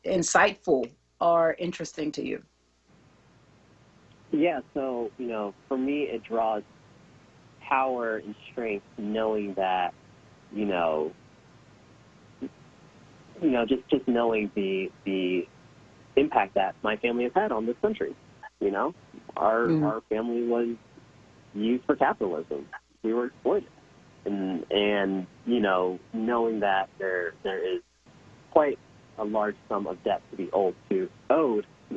insightful or interesting to you? Yeah, so, you know, for me, it draws power and strength knowing that, you know, just knowing the impact that my family has had on this country. You know, our family was used for capitalism. We were exploited. And you know, knowing that there is quite a large sum of debt to be owed to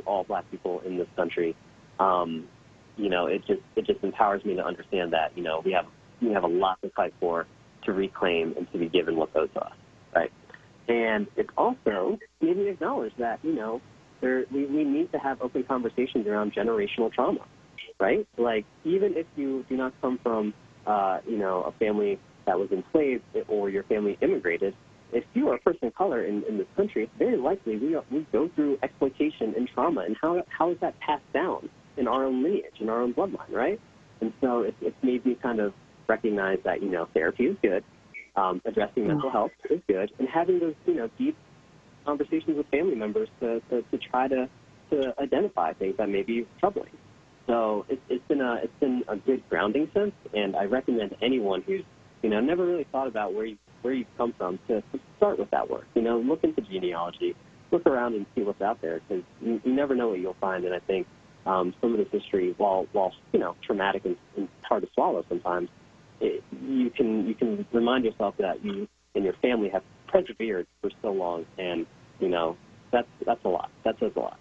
all Black people in this country, you know, it just empowers me to understand that, you know, we have a lot to fight for, to reclaim, and to be given what's owed to us, right? And it also made me acknowledge that, you know, we need to have open conversations around generational trauma, right? Like, even if you do not come from, you know, a family that was enslaved or your family immigrated, if you are a person of color in this country, it's very likely we go through exploitation and trauma. And how is that passed down in our own lineage, in our own bloodline, right? And so it's made me kind of recognize that, you know, therapy is good, addressing mental health is good, and having those, you know, deep conversations with family members to try to identify things that may be troubling. So it's been a good grounding sense, and I recommend anyone who's, you know, never really thought about where you've come from to start with that work. You know, look into genealogy, look around and see what's out there, because you never know what you'll find. And I think some of this history, while you know, traumatic and hard to swallow sometimes, you can remind yourself that you and your family have persevered for so long, and you know, that's a lot. That says a lot.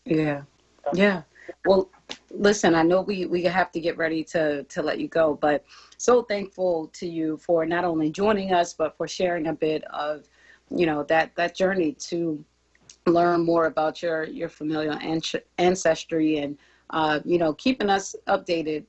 Yeah. Well, listen, I know we have to get ready to let you go, but so thankful to you for not only joining us, but for sharing a bit of, you know, that journey to learn more about your familial ancestry, and keeping us updated,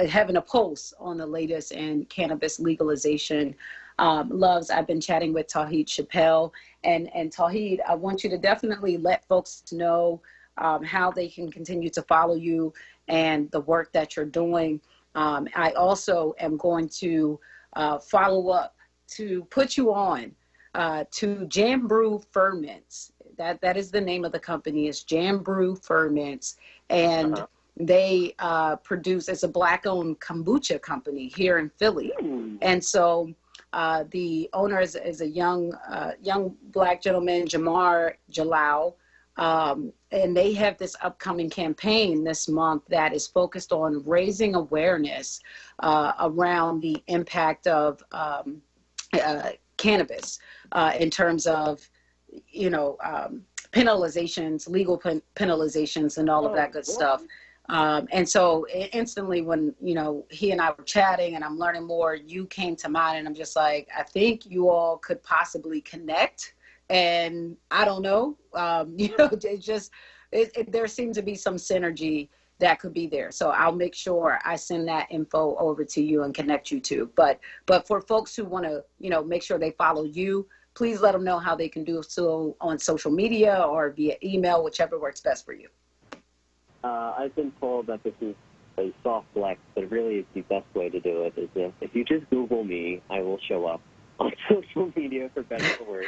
having a pulse on the latest in cannabis legalization. Loves, I've been chatting with Tauheed Chappelle, and Tauheed, I want you to definitely let folks know how they can continue to follow you and the work that you're doing. I also am going to follow up to put you on to Jam Brew Ferments. That is the name of the company. It's Jam Brew Ferments, and they produce. It's a Black-owned kombucha company here in Philly, and so the owner is a young Black gentleman, Jamar Jalal. And they have this upcoming campaign this month that is focused on raising awareness around the impact of cannabis in terms of, penalizations, legal penalizations, and all of that good stuff. And so instantly when, he and I were chatting and I'm learning more, you came to mind, and I'm just like, I think you all could possibly connect. And I don't know, there seems to be some synergy that could be there. So I'll make sure I send that info over to you and connect you to. But for folks who want to, make sure they follow you, please let them know how they can do so on social media or via email, whichever works best for you. I've been told that this is a soft flex, but really it's the best way to do it is if you just Google me, I will show up on social media, for better or worse.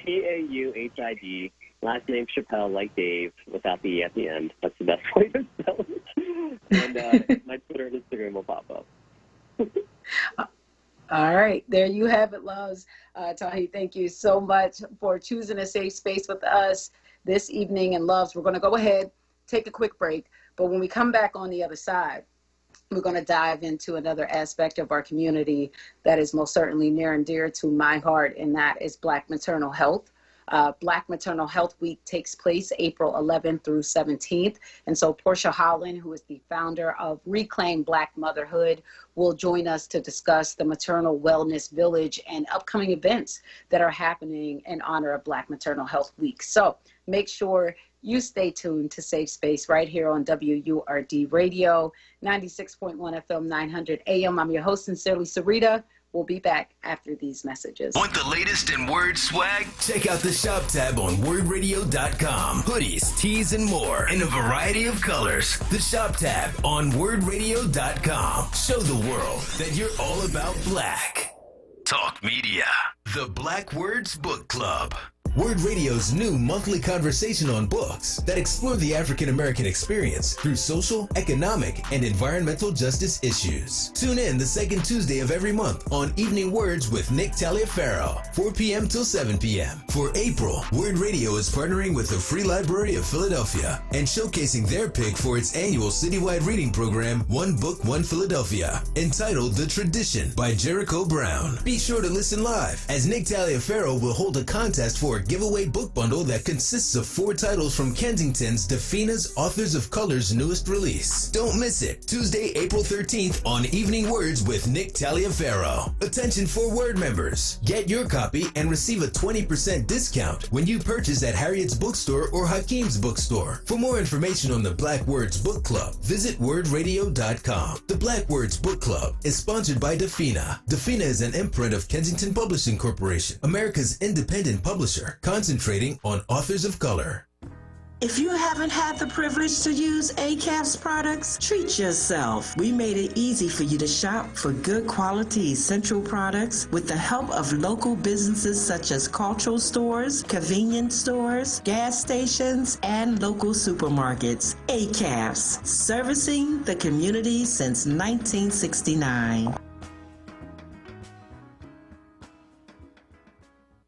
Tauhid, last name Chappelle, like Dave, without the E at the end. That's the best way to spell it. And my Twitter and Instagram will pop up. All right, there you have it, loves. Tauhid, thank you so much for choosing a safe space with us this evening. And loves, we're going to go ahead, take a quick break. But when we come back on the other side, we're going to dive into another aspect of our community that is most certainly near and dear to my heart, and that is Black maternal health. Black Maternal Health Week takes place April 11th through 17th. And so Portia Holland, who is the founder of Reclaim Black Motherhood, will join us to discuss the Maternal Wellness Village and upcoming events that are happening in honor of Black Maternal Health Week. So make sure you stay tuned to Safe Space right here on WURD Radio, 96.1 FM, 900 AM. I'm your host, sincerely, Sarita. We'll be back after these messages. Want the latest in Word swag? Check out the shop tab on WordRadio.com. Hoodies, tees, and more in a variety of colors. The shop tab on WordRadio.com. Show the world that you're all about Black. Talk Media. The Black Words Book Club. Word Radio's new monthly conversation on books that explore the African American experience through social, economic, and environmental justice issues. Tune in the second Tuesday of every month on Evening Words with Nick Taliaferro, 4 p.m. till 7 p.m. For April, Word Radio is partnering with the Free Library of Philadelphia and showcasing their pick for its annual citywide reading program, One Book, One Philadelphia, entitled The Tradition by Jericho Brown. Be sure to listen live, as Nick Taliaferro will hold a contest for a giveaway book bundle that consists of 4 titles from Kensington's Defina's Authors of Color's newest release. Don't miss it. Tuesday, April 13th on Evening Words with Nick Taliaferro. Attention for Word members. Get your copy and receive a 20% discount when you purchase at Harriet's Bookstore or Hakeem's Bookstore. For more information on the Black Words Book Club, visit wordradio.com. The Black Words Book Club is sponsored by Defina. Defina is an imprint of Kensington Publishing Corporation, America's independent publisher, concentrating on authors of color. If you haven't had the privilege to use ACAP's products, treat yourself. We made it easy for you to shop for good quality essential products with the help of local businesses such as cultural stores, convenience stores, gas stations, and local supermarkets. ACAPs, servicing the community since 1969.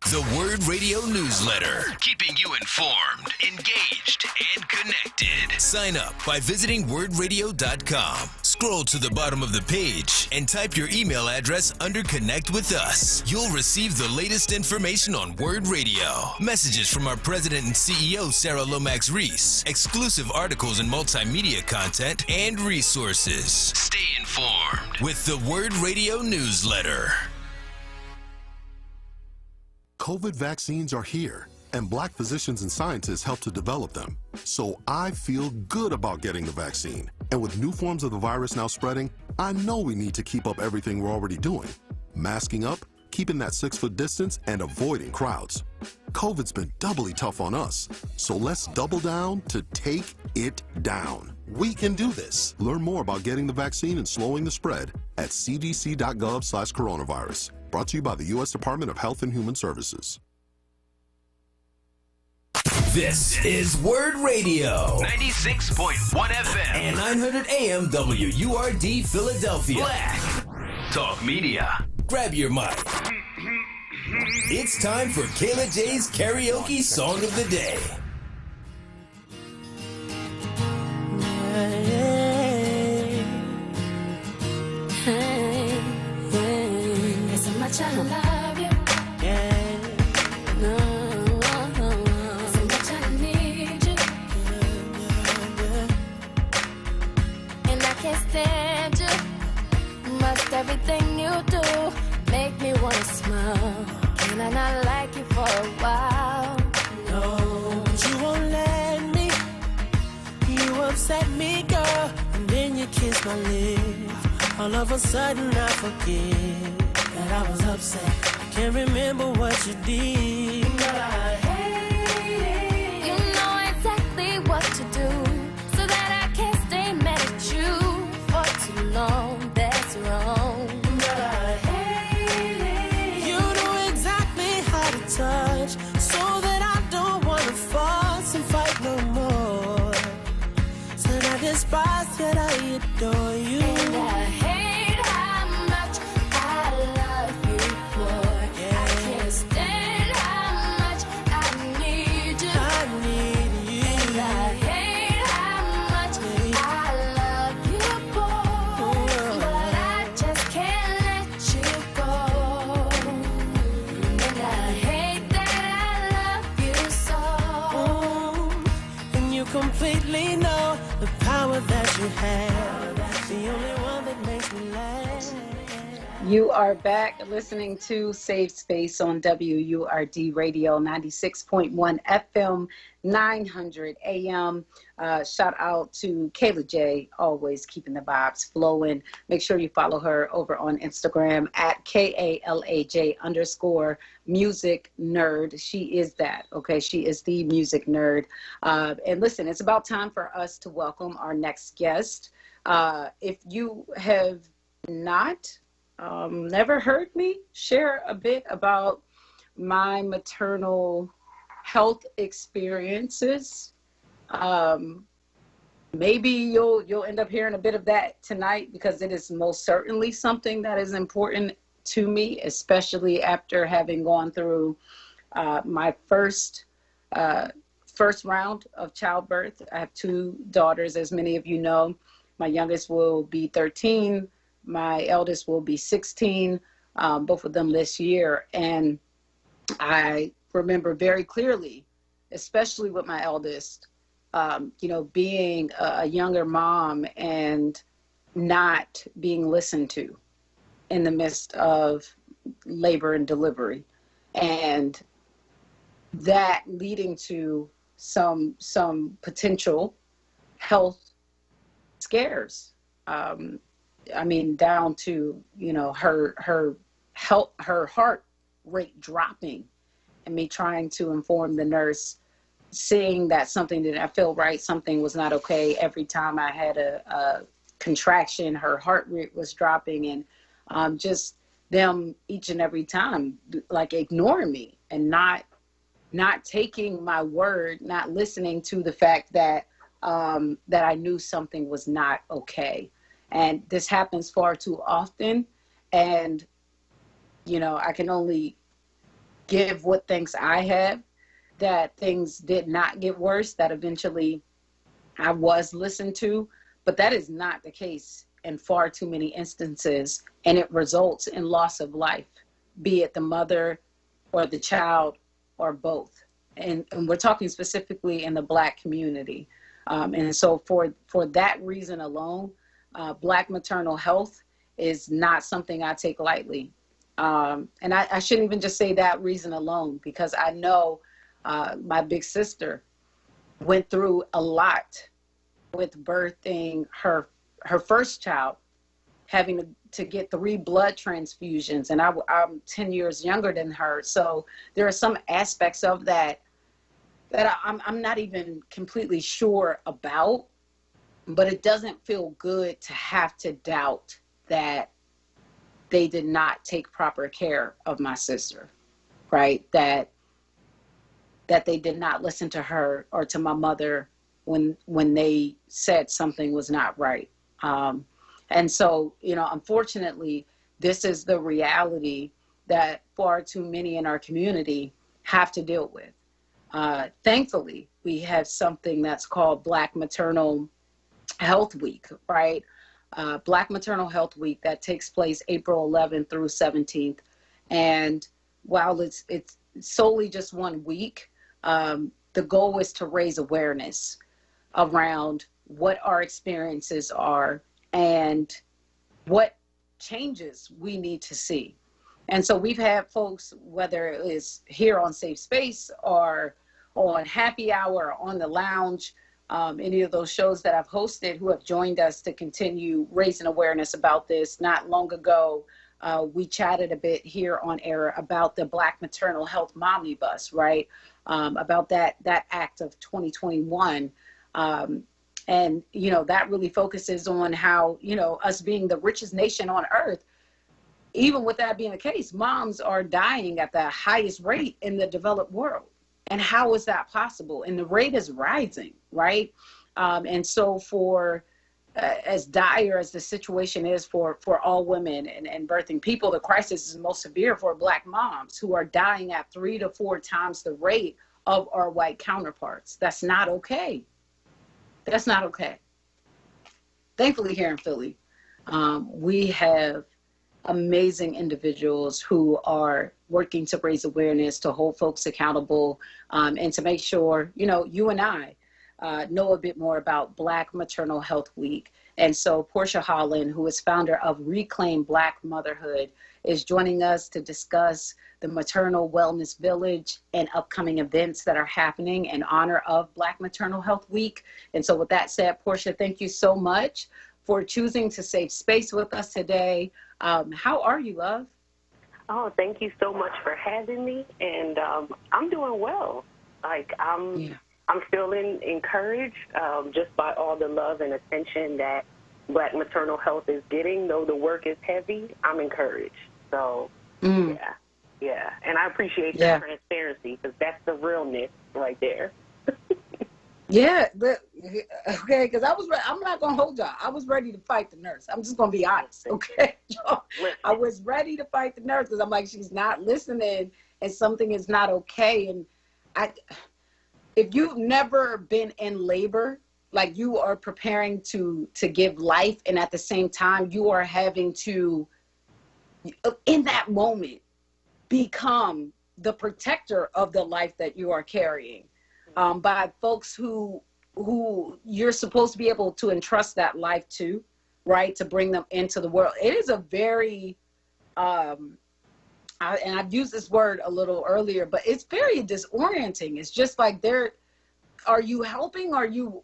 The Word Radio newsletter, keeping you informed, engaged, and connected. Sign up by visiting wordradio.com. Scroll to the bottom of the page and type your email address under Connect with Us. You'll receive the latest information on Word Radio, messages from our president and CEO, Sarah Lomax Reese, exclusive articles and multimedia content, and resources. Stay informed with the Word Radio newsletter. COVID vaccines are here, and black physicians and scientists helped to develop them. So I feel good about getting the vaccine. And with new forms of the virus now spreading, I know we need to keep up everything we're already doing. Masking up, keeping that 6-foot distance, and avoiding crowds. COVID's been doubly tough on us, so let's double down to take it down. We can do this. Learn more about getting the vaccine and slowing the spread at cdc.gov/coronavirus. Brought to you by the U.S. Department of Health and Human Services. This is WURD Radio. 96.1 FM. And 900 AM WURD Philadelphia. Black Talk Media. Grab your mic. It's time for Kayla J's Karaoke Song of the Day. There's so much I love you. There's so much I need you. And I can't stand you. Must everything you do make me wanna smile. Can I not like you for a while? No, but you won't let me. You upset me, girl, and then you kiss my lips. All of a sudden I forget that I was upset. I can't remember what you did, but I hate it. You know exactly what to do, so that I can't stay mad at you for too long. That's wrong. But I hate it. You know exactly how to touch, so that I don't wanna fuss and fight no more. So I despise yet I adore you. And I hate how much I love you more. I can't stand how much I need you. I need you. And I hate how much I love you more. But I just can't let you go. And I hate that I love you so. And you completely know the power that you have. The only one that makes me laugh. You are back listening to Safe Space on WURD Radio 96.1 FM, 900 AM. Shout out to Kayla J, always keeping the vibes flowing. Make sure you follow her over on Instagram at KALAJ_music nerd. She is that, okay? She is the music nerd. And listen, it's about time for us to welcome our next guest. If you have not never heard me share a bit about my maternal health experiences, maybe you'll end up hearing a bit of that tonight, because it is most certainly something that is important to me, especially after having gone through my first round of childbirth. I have 2 daughters, as many of you know. My youngest will be 13. My eldest will be 16, both of them this year. And I remember very clearly, especially with my eldest, being a younger mom and not being listened to in the midst of labor and delivery. And that leading to some potential health scares. Down to, her heart rate dropping, and me trying to inform the nurse, seeing that something didn't feel right, something was not okay. Every time I had a contraction, her heart rate was dropping, and just them each and every time, like, ignoring me and not taking my word, not listening to the fact that I knew something was not okay. And this happens far too often. And, I can only give what thanks I have, that things did not get worse, that eventually I was listened to. But that is not the case in far too many instances. And it results in loss of life, be it the mother or the child or both. And we're talking specifically in the Black community. And so for that reason alone, Black maternal health is not something I take lightly. And I shouldn't even just say that reason alone, because I know My big sister went through a lot with birthing her first child, having to get 3 blood transfusions, and I'm 10 years younger than her. So there are some aspects of that I'm not even completely sure about, but it doesn't feel good to have to doubt that they did not take proper care of my sister, right? That they did not listen to her or to my mother when they said something was not right. And so, unfortunately, this is the reality that far too many in our community have to deal with. Thankfully, we have something that's called Black Maternal Health Week, right? Black Maternal Health Week that takes place April 11th through 17th. And while it's solely just 1 week, the goal is to raise awareness around what our experiences are and what changes we need to see. And so we've had folks, whether it is here on Safe Space or on Happy Hour or on the Lounge, any of those shows that I've hosted, who have joined us to continue raising awareness about this. Not long ago, we chatted a bit here on air about the Black Maternal Health Mommy Bus, right? About that act of 2021. And, that really focuses on how, us being the richest nation on earth, even with that being the case, moms are dying at the highest rate in the developed world. And how is that possible? And the rate is rising, right? And so for as dire as the situation is for all women and birthing people, the crisis is most severe for Black moms who are dying at 3 to 4 times the rate of our white counterparts. That's not okay. That's not okay. Thankfully, here in Philly, we have amazing individuals who are working to raise awareness, to hold folks accountable, and to make sure, you and I know a bit more about Black Maternal Health Week. And so Portia Holland, who is founder of Reclaim Black Motherhood, is joining us to discuss the Maternal Wellness Village and upcoming events that are happening in honor of Black Maternal Health Week. And so with that said, Portia, thank you so much for choosing to save space with us today. How are you, love? Oh, thank you so much for having me. And I'm doing well. I'm feeling encouraged just by all the love and attention that Black maternal health is getting. Though the work is heavy, I'm encouraged. So, yeah. And I appreciate your transparency, because that's the realness right there. Yeah, okay, because I'm not going to hold y'all. I was ready to fight the nurse. I'm just going to be honest, okay? I was ready to fight the nurse because I'm like, she's not listening and something is not okay. And if you've never been in labor, like you are preparing to give life, and at the same time you are having to, in that moment, become the protector of the life that you are carrying. By folks who you're supposed to be able to entrust that life to, right? To bring them into the world. It is a very, and I've used this word a little earlier, but it's very disorienting. It's just like are you helping? Are you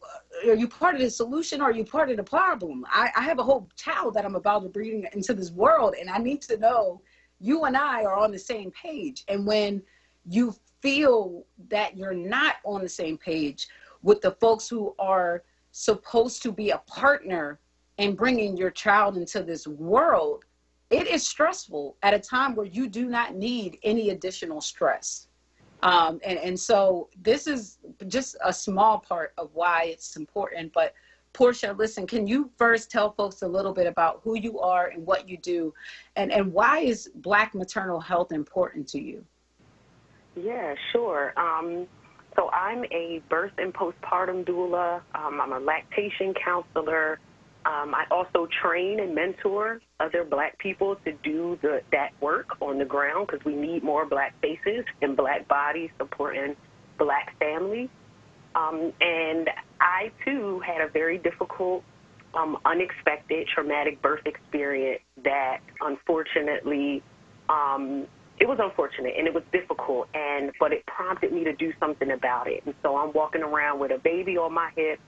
part of the solution? Or are you part of the problem? I have a whole child that I'm about to bring into this world, and I need to know you and I are on the same page. And when you feel that you're not on the same page with the folks who are supposed to be a partner in bringing your child into this world, it is stressful at a time where you do not need any additional stress. And so this is just a small part of why it's important. But Portia, listen, can you first tell folks a little bit about who you are and what you do, and why is Black maternal health important to you? Yeah, sure. So I'm a birth and postpartum doula. I'm a lactation counselor. I also train and mentor other Black people to do that work on the ground, because we need more Black faces and Black bodies supporting Black families. And I, too, had a very difficult, unexpected, traumatic birth experience that, unfortunately, it was unfortunate and it was difficult, but it prompted me to do something about it. And so I'm walking around with a baby on my hip,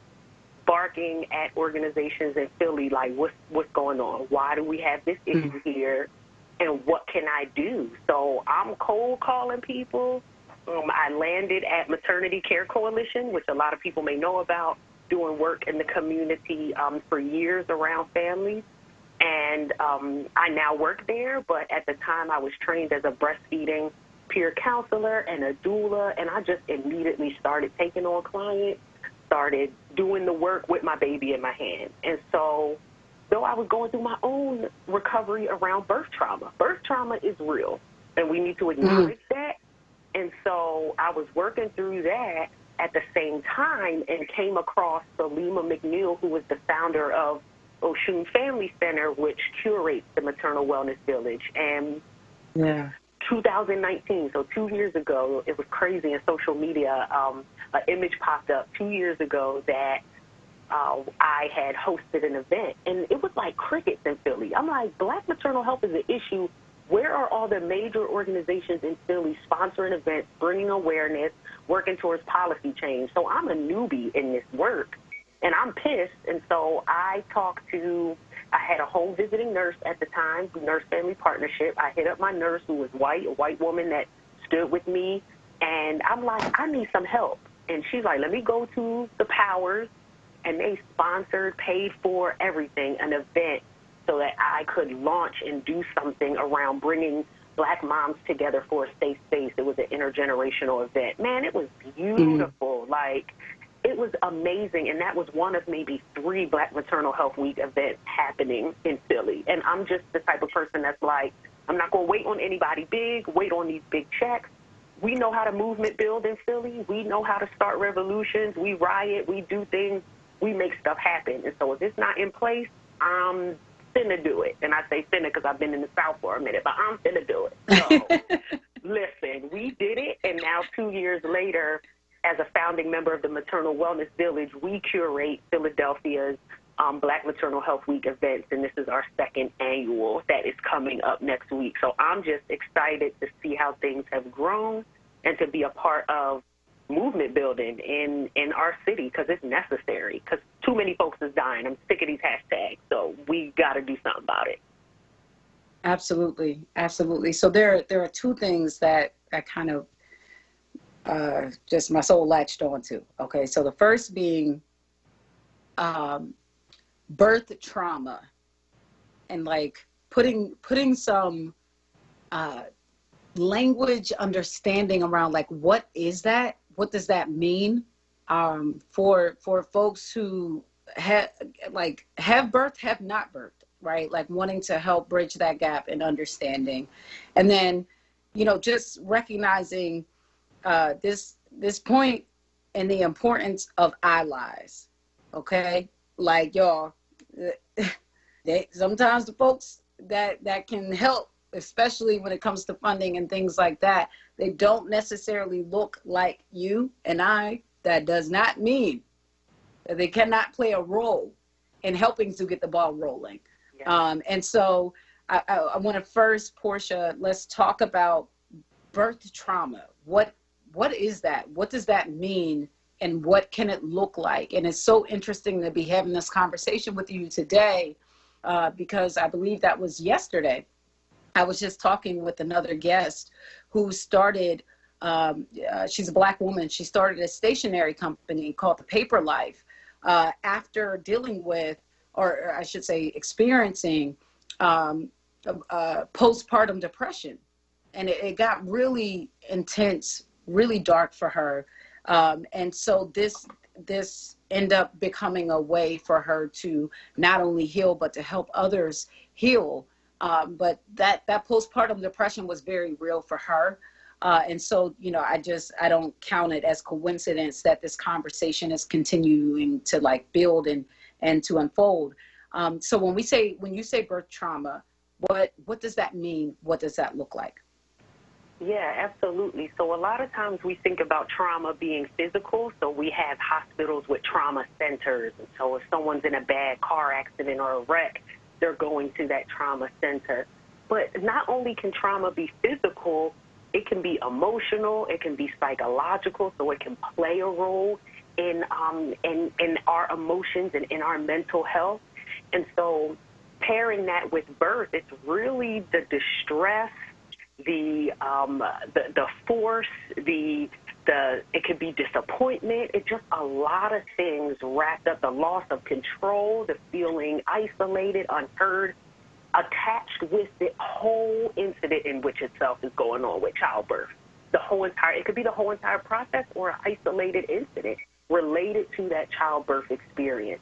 barking at organizations in Philly, like, what's going on? Why do we have this issue here? And what can I do? So I'm cold calling people. I landed at Maternity Care Coalition, which a lot of people may know about, doing work in the community for years around families. And I now work there, but at the time I was trained as a breastfeeding peer counselor and a doula, and I just immediately started taking on clients, started doing the work with my baby in my hand. And so though I was going through my own recovery around birth trauma is real, and we need to acknowledge that. And so I was working through that at the same time and came across Salima McNeil, who was the founder of Oshun Family Center, which curates the Maternal Wellness Village. And 2019, so 2 years ago, it was crazy in social media, an image popped up 2 years ago that I had hosted an event, and it was like crickets in Philly. I'm like, Black maternal health is an issue. Where are all the major organizations in Philly sponsoring events, bringing awareness, working towards policy change? So I'm a newbie in this work, and I'm pissed. And so I had a home visiting nurse at the time, Nurse Family Partnership. I hit up my nurse, who was white, a white woman that stood with me, and I'm like, I need some help. And she's like, let me go to the Powers, and they sponsored, paid for everything, an event, so that I could launch and do something around bringing Black moms together for a safe space. It was an intergenerational event. Man, it was beautiful. Like, it was amazing, and that was one of maybe 3 Black Maternal Health Week events happening in Philly. And I'm just the type of person that's like, I'm not going to wait on anybody big, wait on these big checks. We know how to movement build in Philly. We know how to start revolutions. We riot. We do things. We make stuff happen. And so if it's not in place, I'm finna do it. And I say finna because I've been in the South for a minute, but I'm finna do it. So listen, we did it, and now 2 years later, as a founding member of the Maternal Wellness Village, we curate Philadelphia's Black Maternal Health Week events, and this is our 2nd annual that is coming up next week. So I'm just excited to see how things have grown and to be a part of movement building in our city, because it's necessary, because too many folks is dying. I'm sick of these hashtags, so we got to do something about it. Absolutely. So there are 2 things that kind of just my soul latched onto. Okay, so the first being birth trauma, and like putting some language understanding around, like, what is that? What does that mean for folks who have birthed, have not birthed, right? Like, wanting to help bridge that gap in understanding. And then, just recognizing this point and the importance of allies. Okay, like, y'all, sometimes the folks that can help, especially when it comes to funding and things like that, they don't necessarily look like you and I. That does not mean that they cannot play a role in helping to get the ball rolling. Yeah. And so I want to first, Portia, let's talk about birth trauma. What is that? What does that mean? And what can it look like? And it's so interesting to be having this conversation with you today, because I believe that was yesterday. I was just talking with another guest who started, she's a Black woman. She started a stationery company called The Paper Life after dealing with, or I should say experiencing postpartum depression. And it got really intense, really dark for her. And so this ended up becoming a way for her to not only heal, but to help others heal. But that postpartum depression was very real for her. And so, I don't count it as coincidence that this conversation is continuing to like build and to unfold. So when you say birth trauma, what does that mean? What does that look like? Yeah, absolutely. So a lot of times we think about trauma being physical. So we have hospitals with trauma centers. And so if someone's in a bad car accident or a wreck, they're going to that trauma center. But not only can trauma be physical, it can be emotional, it can be psychological, so it can play a role in our emotions and in our mental health. And so pairing that with birth, it's really the distress, the force, it could be disappointment. It's just a lot of things wrapped up, the loss of control, the feeling isolated, unheard, attached with the whole incident in which itself is going on with childbirth. It could be the whole entire process or an isolated incident related to that childbirth experience.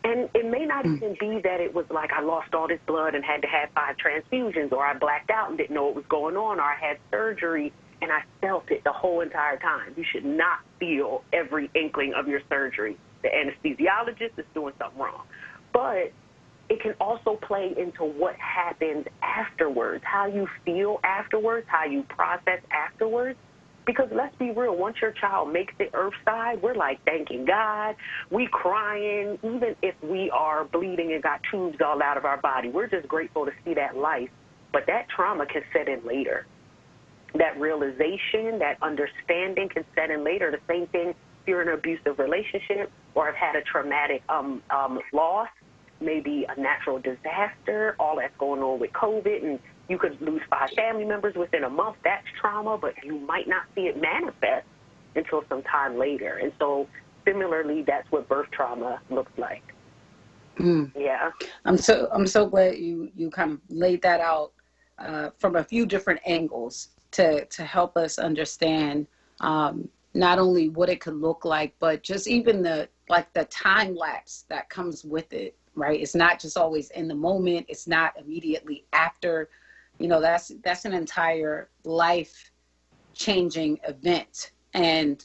And it may not even be that it was like I lost all this blood and had to have 5 transfusions, or I blacked out and didn't know what was going on, or I had surgery and I felt it the whole entire time. You should not feel every inkling of your surgery. The anesthesiologist is doing something wrong. But it can also play into what happens afterwards, how you feel afterwards, how you process afterwards. Because let's be real, once your child makes it earthside, we're like thanking God, we crying, even if we are bleeding and got tubes all out of our body. We're just grateful to see that life. But that trauma can set in later. That realization, that understanding can set in later. The same thing if you're in an abusive relationship or have had a traumatic loss, maybe a natural disaster, all that's going on with COVID, and you could lose 5 family members within a month. That's trauma, but you might not see it manifest until some time later. And so similarly, that's what birth trauma looks like. Yeah. I'm so glad you kind of laid that out from a few different angles to help us understand not only what it could look like, but just even the time lapse that comes with it, right? It's not just always in the moment. It's not immediately after. You know, that's an entire life-changing event, and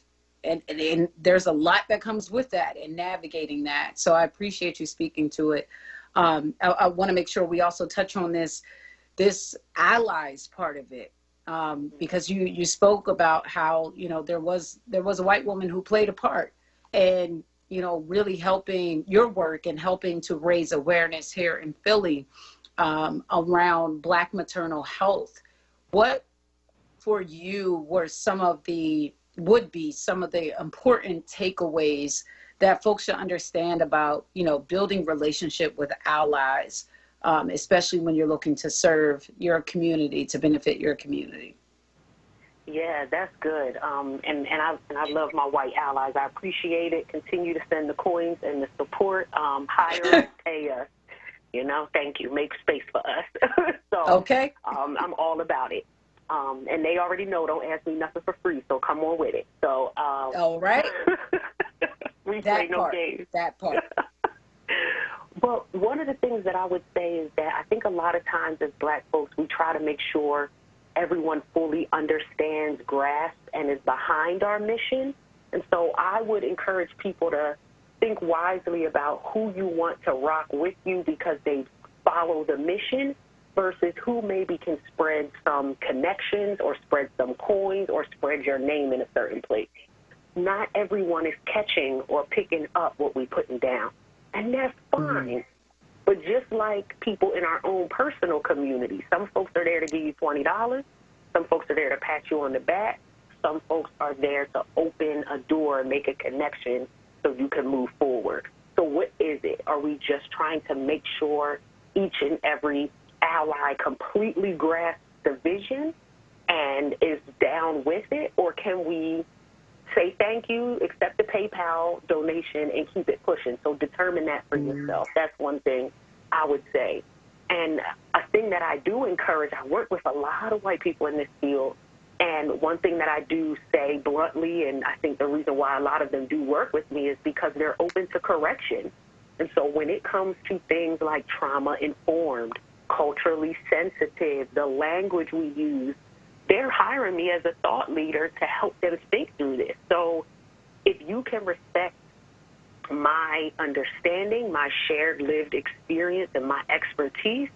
there's a lot that comes with that and navigating that. So I appreciate you speaking to it. I want to make sure we also touch on this allies part of it, because you spoke about how, you know, there was a white woman who played a part, and, you know, really helping your work and helping to raise awareness here in Philly around Black maternal health. What for you would be some of the important takeaways that folks should understand about, you know, building relationship with allies, especially when you're looking to serve your community, to benefit your community? Yeah, that's good. And I love my white allies. I appreciate it. Continue to send the coins and the support. Hire us, pay us. You know, thank you. Make space for us. So, okay. I'm all about it. And they already know, don't ask me nothing for free, so come on with it. So, all right. We play no games. That part. But one of the things that I would say is that I think a lot of times as Black folks, we try to make sure everyone fully understands, grasps, and is behind our mission. And so I would encourage people to think wisely about who you want to rock with you because they follow the mission versus who maybe can spread some connections or spread some coins or spread your name in a certain place. Not everyone is catching or picking up what we're putting down, and that's fine. But just like people in our own personal community, some folks are there to give you $20. Some folks are there to pat you on the back. Some folks are there to open a door and make a connection so you can move forward. So what is it? Are we just trying to make sure each and every ally completely grasps the vision and is down with it? Or can we say thank you, accept the PayPal donation, and keep it pushing? So determine that for yourself. That's one thing I would say. And a thing that I do encourage, I work with a lot of white people in this field, and one thing that I do say bluntly, and I think the reason why a lot of them do work with me is because they're open to correction. And so when it comes to things like trauma-informed, culturally sensitive, the language we use, they're hiring me as a thought leader to help them think through this. So if you can respect my understanding, my shared lived experience, and my expertise,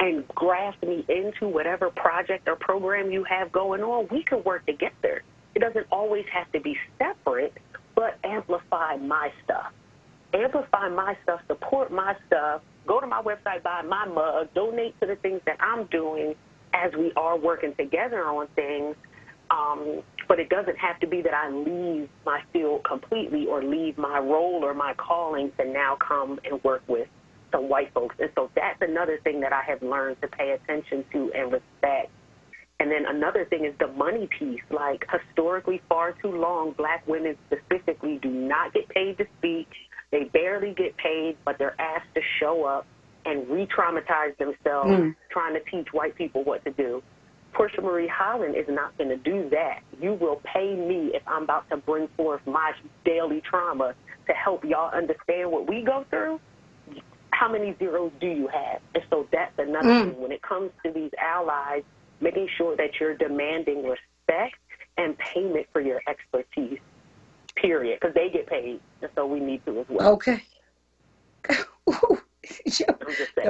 and grasp me into whatever project or program you have going on, we can work together. It doesn't always have to be separate, but amplify my stuff. amplify my stuff, support my stuff, go to my website, buy my mug, donate to the things that I'm doing as we are working together on things. But it doesn't have to be that I leave my field completely or leave my role or my calling to now come and work with some white folks. And so that's another thing that I have learned to pay attention to and respect. And then another thing is the money piece. Like, historically, far too long, Black women specifically do not get paid to speak. They barely get paid, but they're asked to show up and re-traumatize themselves trying to teach white people what to do. Portia Marie Holland is not going to do that. You will pay me if I'm about to bring forth my daily trauma to help y'all understand what we go through. How many zeros do you have? And so that's another thing. When it comes to these allies, making sure that you're demanding respect and payment for your expertise, period, because they get paid, and so we need to as well. Okay. You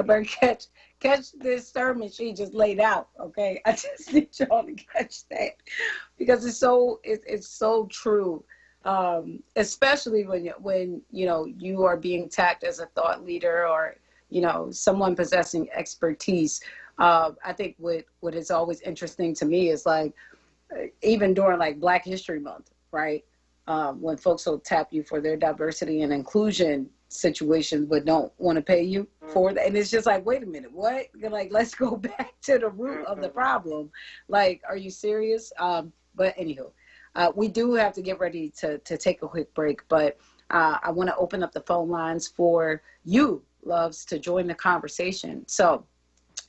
better catch this sermon she just laid out, okay? I just need y'all to catch that, because it's so true, especially when you are being tagged as a thought leader or someone possessing expertise. I think what is always interesting to me is, like, even during like Black History Month, right? When folks will tap you for their diversity and inclusion situation, but don't want to pay you for that. And it's just like, wait a minute, what? You're like, let's go back to the root of the problem. Like, are you serious? But anywho, we do have to get ready to take a quick break, but I want to open up the phone lines for you, loves, to join the conversation. So,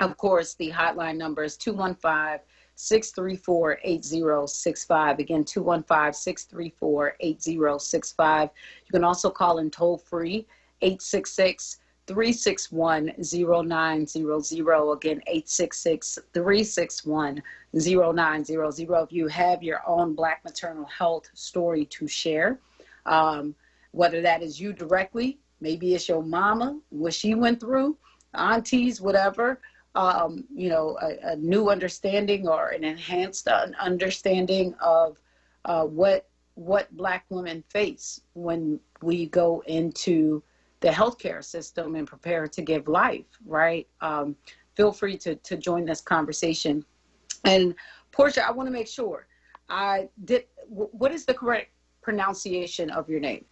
of course, the hotline number is 215-634-8065. Again, 215-634-8065. You can also call in toll free, 866-361-0900. Again, 866-361-0900. If you have your own Black maternal health story to share, whether that is you directly, maybe it's your mama, what she went through, aunties, whatever, a new understanding or an enhanced understanding of what Black women face when we go into the healthcare system and prepare to give life, right? Feel free to join this conversation. And Portia, I want to make sure what is the correct pronunciation of your name?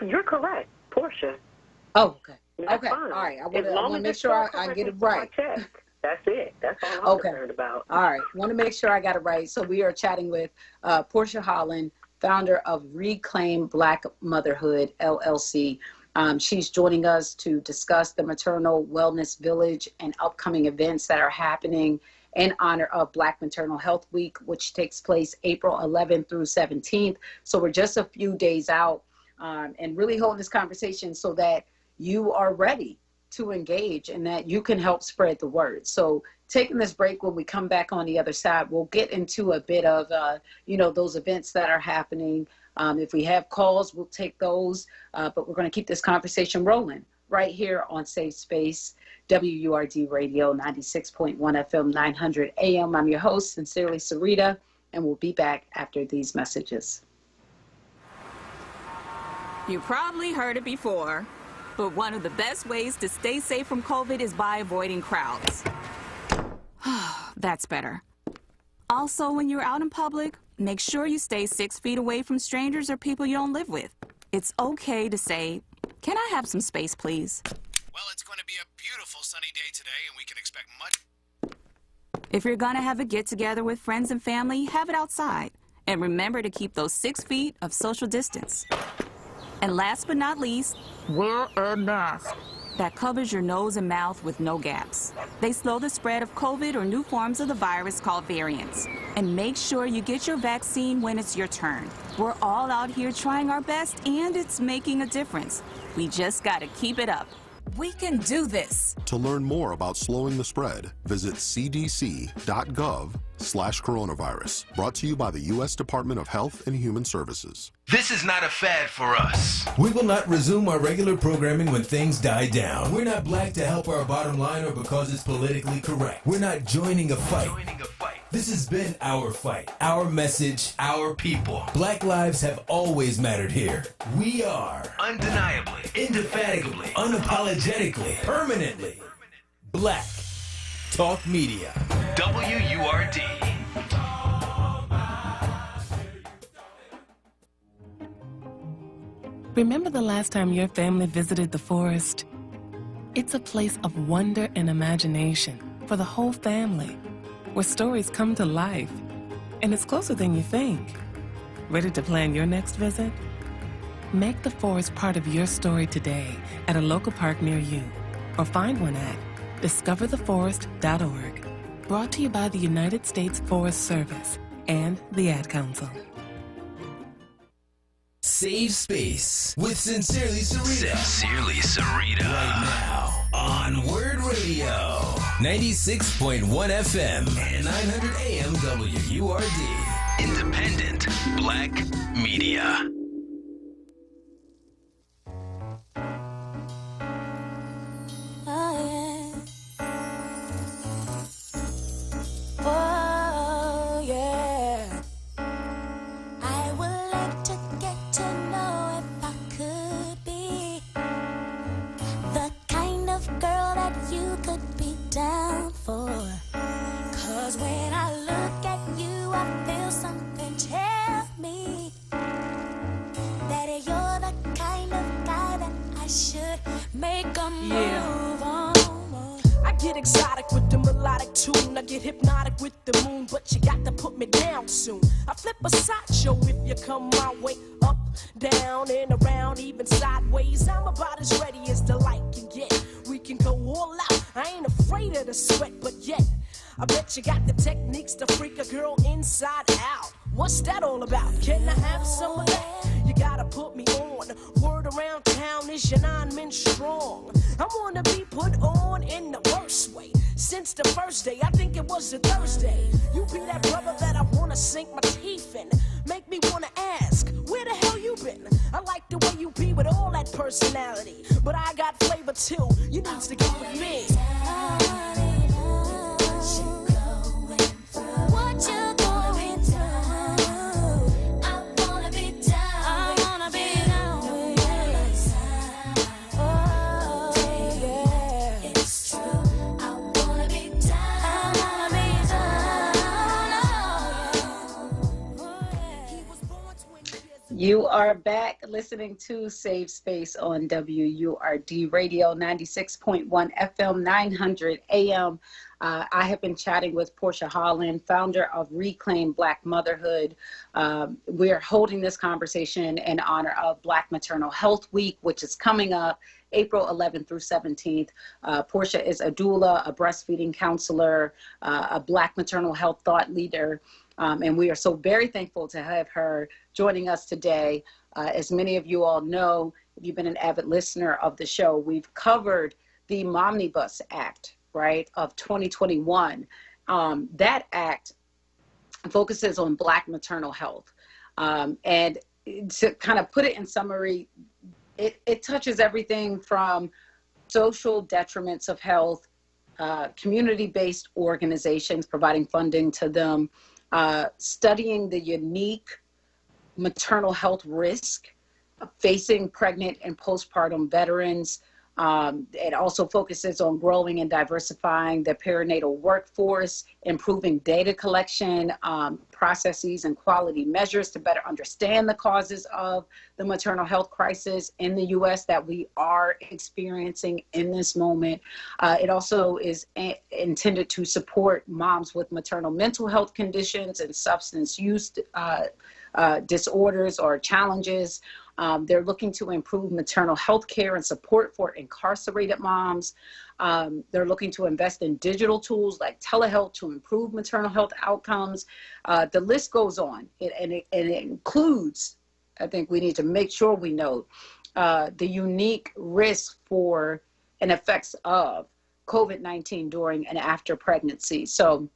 You're correct, Portia. Oh, okay. That's okay, fine. all right. I want to make sure I get it right. That's it. That's all I'm concerned about. All right. Want to make sure I got it right. So we are chatting with Portia Holland, founder of Reclaim Black Motherhood, LLC. She's joining us to discuss the Maternal Wellness Village and upcoming events that are happening in honor of Black Maternal Health Week, which takes place April 11th through 17th. So we're just a few days out and really holding this conversation so that you are ready to engage and that you can help spread the word. So taking this break, when we come back on the other side, we'll get into a bit of, those events that are happening. If we have calls, we'll take those, but we're going to keep this conversation rolling right here on Safe Space, WURD Radio, 96.1 FM, 900 AM. I'm your host, Sincerely Sarita, and we'll be back after these messages. You probably heard it before, but one of the best ways to stay safe from COVID is by avoiding crowds. That's better. Also, when you're out in public, make sure you stay 6 feet away from strangers or people you don't live with. It's okay to say, "Can I have some space, please?" Well, it's going to be a beautiful sunny day today, and we can expect much. If you're going to have a get-together with friends and family, have it outside. And remember to keep those 6 feet of social distance. And last but not least, wear a mask that covers your nose and mouth with no gaps. They slow the spread of COVID or new forms of the virus called variants. And make sure you get your vaccine when it's your turn. We're all out here trying our best, and it's making a difference. We just gotta keep it up. We can do this. To learn more about slowing the spread, visit cdc.gov/coronavirus. Brought to you by the U.S. Department of Health and Human Services. This is not a fad for us. We will not resume our regular programming when things die down. We're not black to help our bottom line or because it's politically correct. We're not joining a fight. This has been our fight, our message, our people. Black lives have always mattered here. We are Undeniably, indefatigably, unapologetically, permanently Black Talk Media. WURD. Remember the last time your family visited the forest? It's a place of wonder and imagination for the whole family, where stories come to life, and it's closer than you think. Ready to plan your next visit? Make the forest part of your story today at a local park near you, or find one at discovertheforest.org. Brought to you by the United States Forest Service and the Ad Council. Save Space with Sincerely Sarita. Sincerely Sarita. Right now on WURD Radio. 96.1 FM and 900 AM WURD. Independent Black Media. Exotic with the melodic tune. I get hypnotic with the moon, but you got to put me down soon. I flip a sideshow if you come my way. Up, down, and around, even sideways. I'm about as ready as the light can get. We can go all out. I ain't afraid of the sweat, but yet I bet you got the techniques to freak a girl inside out. What's that all about? Can I have some of that? You gotta put me on. Word around town is your 9 men strong. I wanna be put on in the worst way. Since the first day, I think it was a Thursday. You be that brother that I wanna sink my teeth in. Make me wanna ask, where the hell you been? I like the way you be with all that personality. But I got flavor too, you needs to get with me. What you going through? I wanna be down. I wanna be down. Oh, yeah. It's true. I wanna be down. I wanna be down. You are back listening to Save Space on WURD Radio 96.1 FM 900 AM. I have been chatting with Portia Holland, founder of Reclaim Black Motherhood. We're holding this conversation in honor of Black Maternal Health Week, which is coming up April 11th through 17th. Portia is a doula, a breastfeeding counselor, a Black maternal health thought leader. And we are so very thankful to have her joining us today. As many of you all know, if you've been an avid listener of the show, we've covered the Momnibus Act, right, of 2021. That act focuses on Black maternal health. And to kind of put it in summary, it touches everything from social detriments of health, community-based organizations, providing funding to them, studying the unique maternal health risk facing pregnant and postpartum veterans. It also focuses on growing and diversifying the perinatal workforce, improving data collection processes and quality measures to better understand the causes of the maternal health crisis in the U.S. that we are experiencing in this moment. It also is intended to support moms with maternal mental health conditions and substance use disorders or challenges. They're looking to improve maternal health care and support for incarcerated moms. They're looking to invest in digital tools like telehealth to improve maternal health outcomes. The list goes on, and it includes, I think we need to make sure we note, the unique risk for and effects of COVID-19 during and after pregnancy. So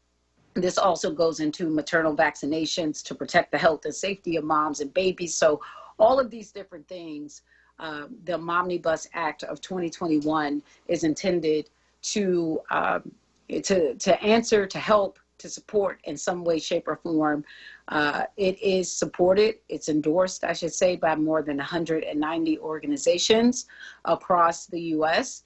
this also goes into maternal vaccinations to protect the health and safety of moms and babies. So all of these different things, the Momnibus Act of 2021 is intended to answer, to help to support in some way, shape, or form. It is supported, it's endorsed, I should say, by more than 190 organizations across the U.S.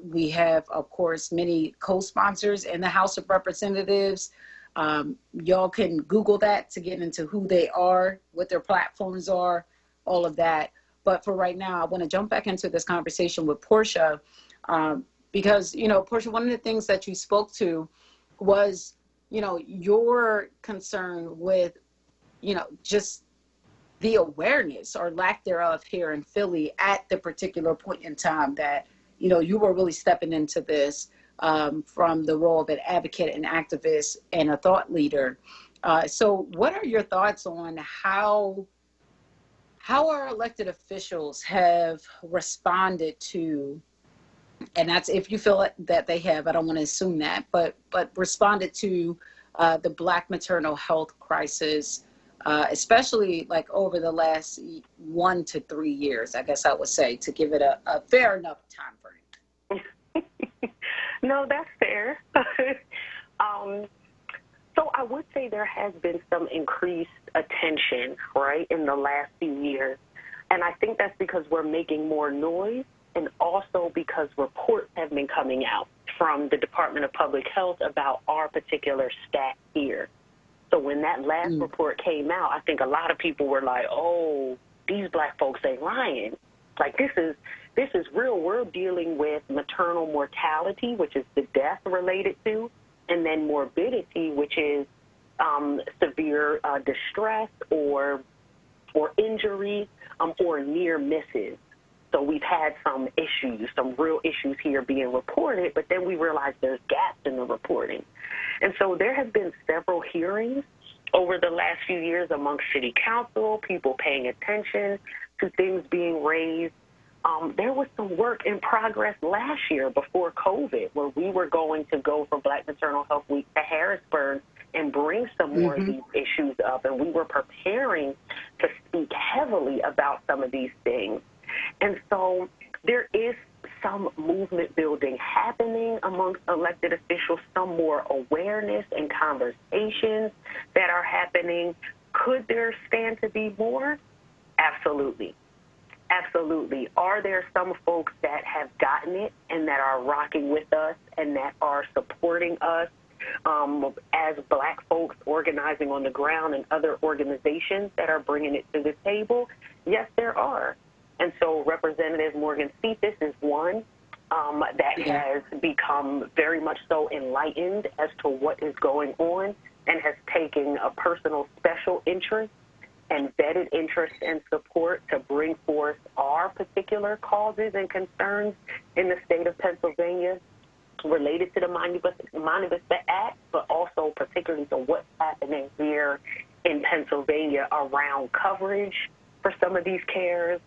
We have, of course, many co-sponsors in the House of Representatives. Y'all can Google that to get into who they are, what their platforms are, all of that. But for right now, I want to jump back into this conversation with Portia because, Portia, one of the things that you spoke to was, your concern with, just the awareness or lack thereof here in Philly at the particular point in time that, you were really stepping into this from the role of an advocate and activist and a thought leader. So what are your thoughts on how our elected officials have responded to, and that's if you feel that they have, I don't want to assume that, but responded to the Black maternal health crisis, especially like over the last 1 to 3 years, I guess I would say, to give it a fair enough time frame. No, that's fair. So I would say there has been some increased attention, right, in the last few years. And I think that's because we're making more noise and also because reports have been coming out from the Department of Public Health about our particular stat here. So when that last report came out, I think a lot of people were like, oh, these Black folks ain't lying. Like, this is real. We're dealing with maternal mortality, which is the death related to, and then morbidity, which is severe distress or injury or near misses. So we've had some issues, some real issues here being reported, but then we realized there's gaps in the reporting. And so there have been several hearings over the last few years amongst city council, people paying attention to things being raised. There was some work in progress last year before COVID where we were going to go for Black Maternal Health Week to Harrisburg and bring some more of these issues up. And we were preparing to speak heavily about some of these things. And so there is some movement building happening amongst elected officials, some more awareness and conversations that are happening. Could there stand to be more? Absolutely. Absolutely. Are there some folks that have gotten it and that are rocking with us and that are supporting us as Black folks organizing on the ground and other organizations that are bringing it to the table? Yes, there are. And so Representative Morgan Cephas is one that has become very much so enlightened as to what is going on and has taken a personal special interest and vetted interest and support to bring forth our particular causes and concerns in the state of Pennsylvania related to the Omnibus Act, but also particularly to what's happening here in Pennsylvania around coverage for some of these cares,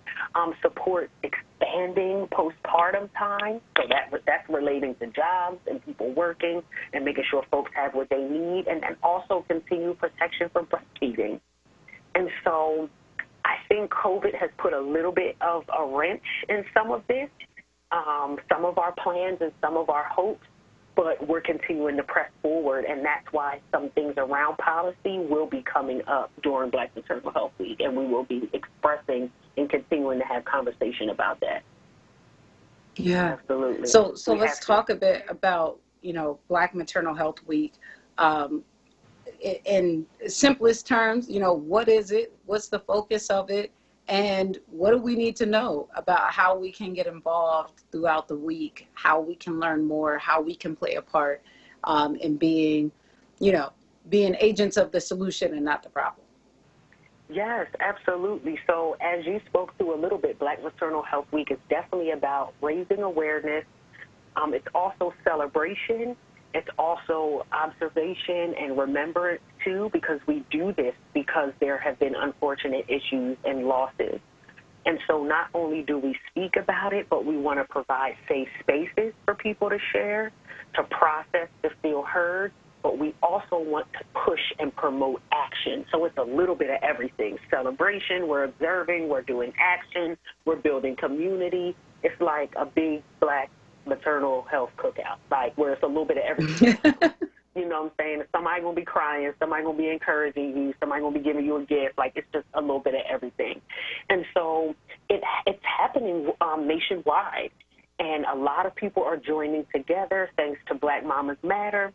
support expanding postpartum time, so that's relating to jobs and people working and making sure folks have what they need, and then also continue protection for breastfeeding. And so I think COVID has put a little bit of a wrench in some of this, some of our plans and some of our hopes, but we're continuing to press forward, and that's why some things around policy will be coming up during Black Maternal Health Week, and we will be expressing and continuing to have conversation about that. Yeah, absolutely. So let's talk a bit about, Black Maternal Health Week. In simplest terms, what is it? What's the focus of it? And what do we need to know about how we can get involved throughout the week, how we can learn more, how we can play a part in being agents of the solution and not the problem? Yes, absolutely. So as you spoke to a little bit, Black Maternal Health Week is definitely about raising awareness. It's also celebration. It's also observation and remembrance, too, because we do this because there have been unfortunate issues and losses. And so not only do we speak about it, but we want to provide safe spaces for people to share, to process, to feel heard, but we also want to push and promote action. So it's a little bit of everything. Celebration, we're observing, we're doing action, we're building community. It's like a big Black maternal health cookout, like where it's a little bit of everything. You know what I'm saying? Somebody going to be crying. Somebody going to be encouraging you. Somebody going to be giving you a gift. Like, it's just a little bit of everything. And so it's happening nationwide. And a lot of people are joining together thanks to Black Mamas Matter,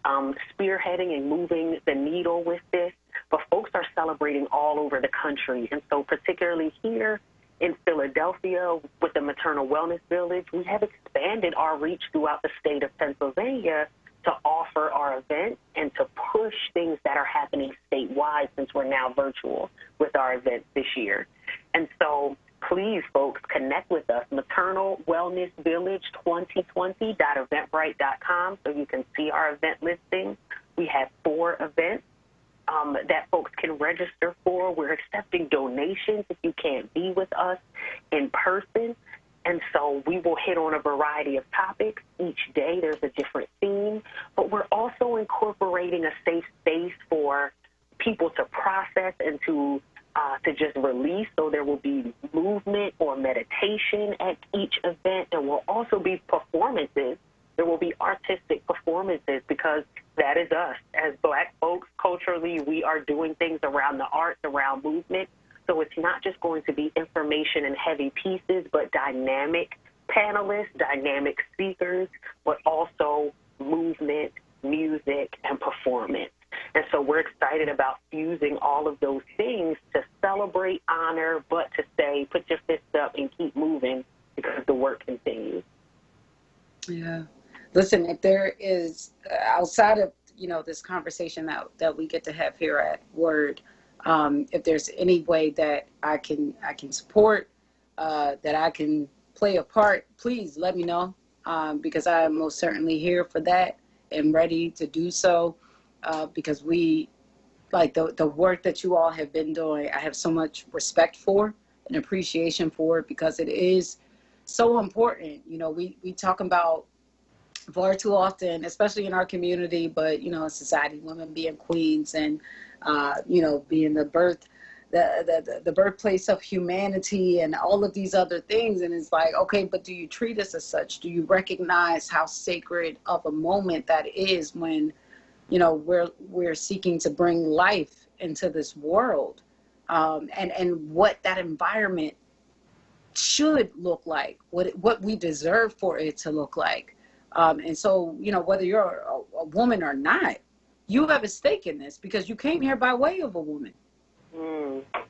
spearheading and moving the needle with this. But folks are celebrating all over the country. And so particularly here in Philadelphia with the Maternal Wellness Village, we have expanded our reach throughout the state of Pennsylvania to offer our events and to push things that are happening statewide, since we're now virtual with our events this year. And so please, folks, connect with us, Maternal Wellness Village 2020.eventbrite.com, so you can see our event listing. We have 4 events that folks can register for. We're accepting donations if you can't be with us in person. And so we will hit on a variety of topics. Each day there's a different theme, but we're also incorporating a safe space for people to process and to just release. So there will be movement or meditation at each event. There will also be performances. There will be artistic performances, because that is us. As Black folks, culturally, we are doing things around the arts, around movement. So it's not just going to be information and heavy pieces, but dynamic panelists, dynamic speakers, but also movement, music, and performance. And so we're excited about fusing all of those things to celebrate, honor, but to say, put your fists up and keep moving, because the work continues. Yeah. Listen, if there is, outside of, this conversation that we get to have here at WURD, if there's any way that I can support, that I can play a part, please let me know, because I am most certainly here for that and ready to do so, because we, like the work that you all have been doing, I have so much respect for and appreciation for it, because it is so important. We talk about far too often, especially in our community, but in society, women being queens and being the birthplace of humanity and all of these other things. And it's like, okay, but do you treat us as such? Do you recognize how sacred of a moment that is when we're seeking to bring life into this world, and what that environment should look like, what we deserve for it to look like. And so, whether you're a woman or not, you have a stake in this, because you came here by way of a woman.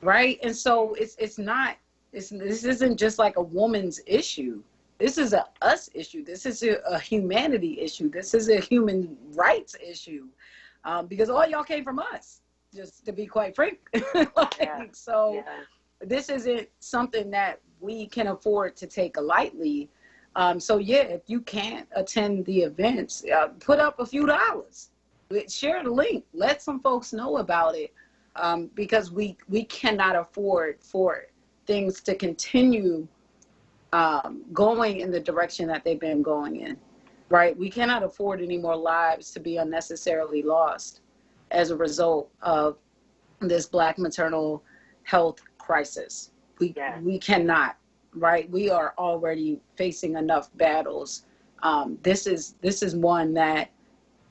Right? And so this isn't just like a woman's issue. This is a us issue. This is a humanity issue. This is a human rights issue, because all y'all came from us, just to be quite frank. This isn't something that we can afford to take lightly. If you can't attend the events, put up a few dollars, share the link, let some folks know about it, because we cannot afford for things to continue going in the direction that they've been going in, right? We cannot afford any more lives to be unnecessarily lost as a result of this Black maternal health crisis. We cannot. Right, we are already facing enough battles. This is one that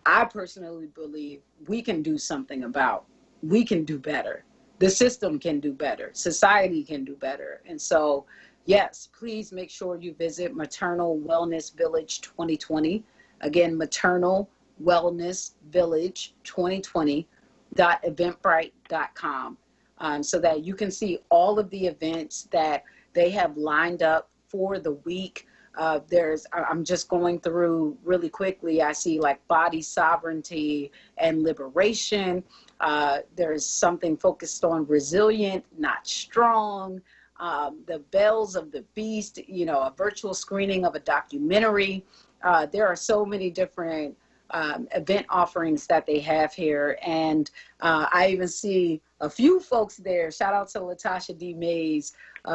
I personally believe we can do something about. We can do better. The system can do better. Society can do better. And so, yes, please make sure you visit Maternal Wellness Village 2020. Again, Maternal Wellness Village 2020.eventbrite.com, so that you can see all of the events that they have lined up for the week. I'm just going through really quickly. I see like body sovereignty and liberation. There's something focused on resilient, not strong. The Bells of the Beast, a virtual screening of a documentary. There are so many different event offerings that they have here. And I even see a few folks there. Shout out to Latasha D. Mays,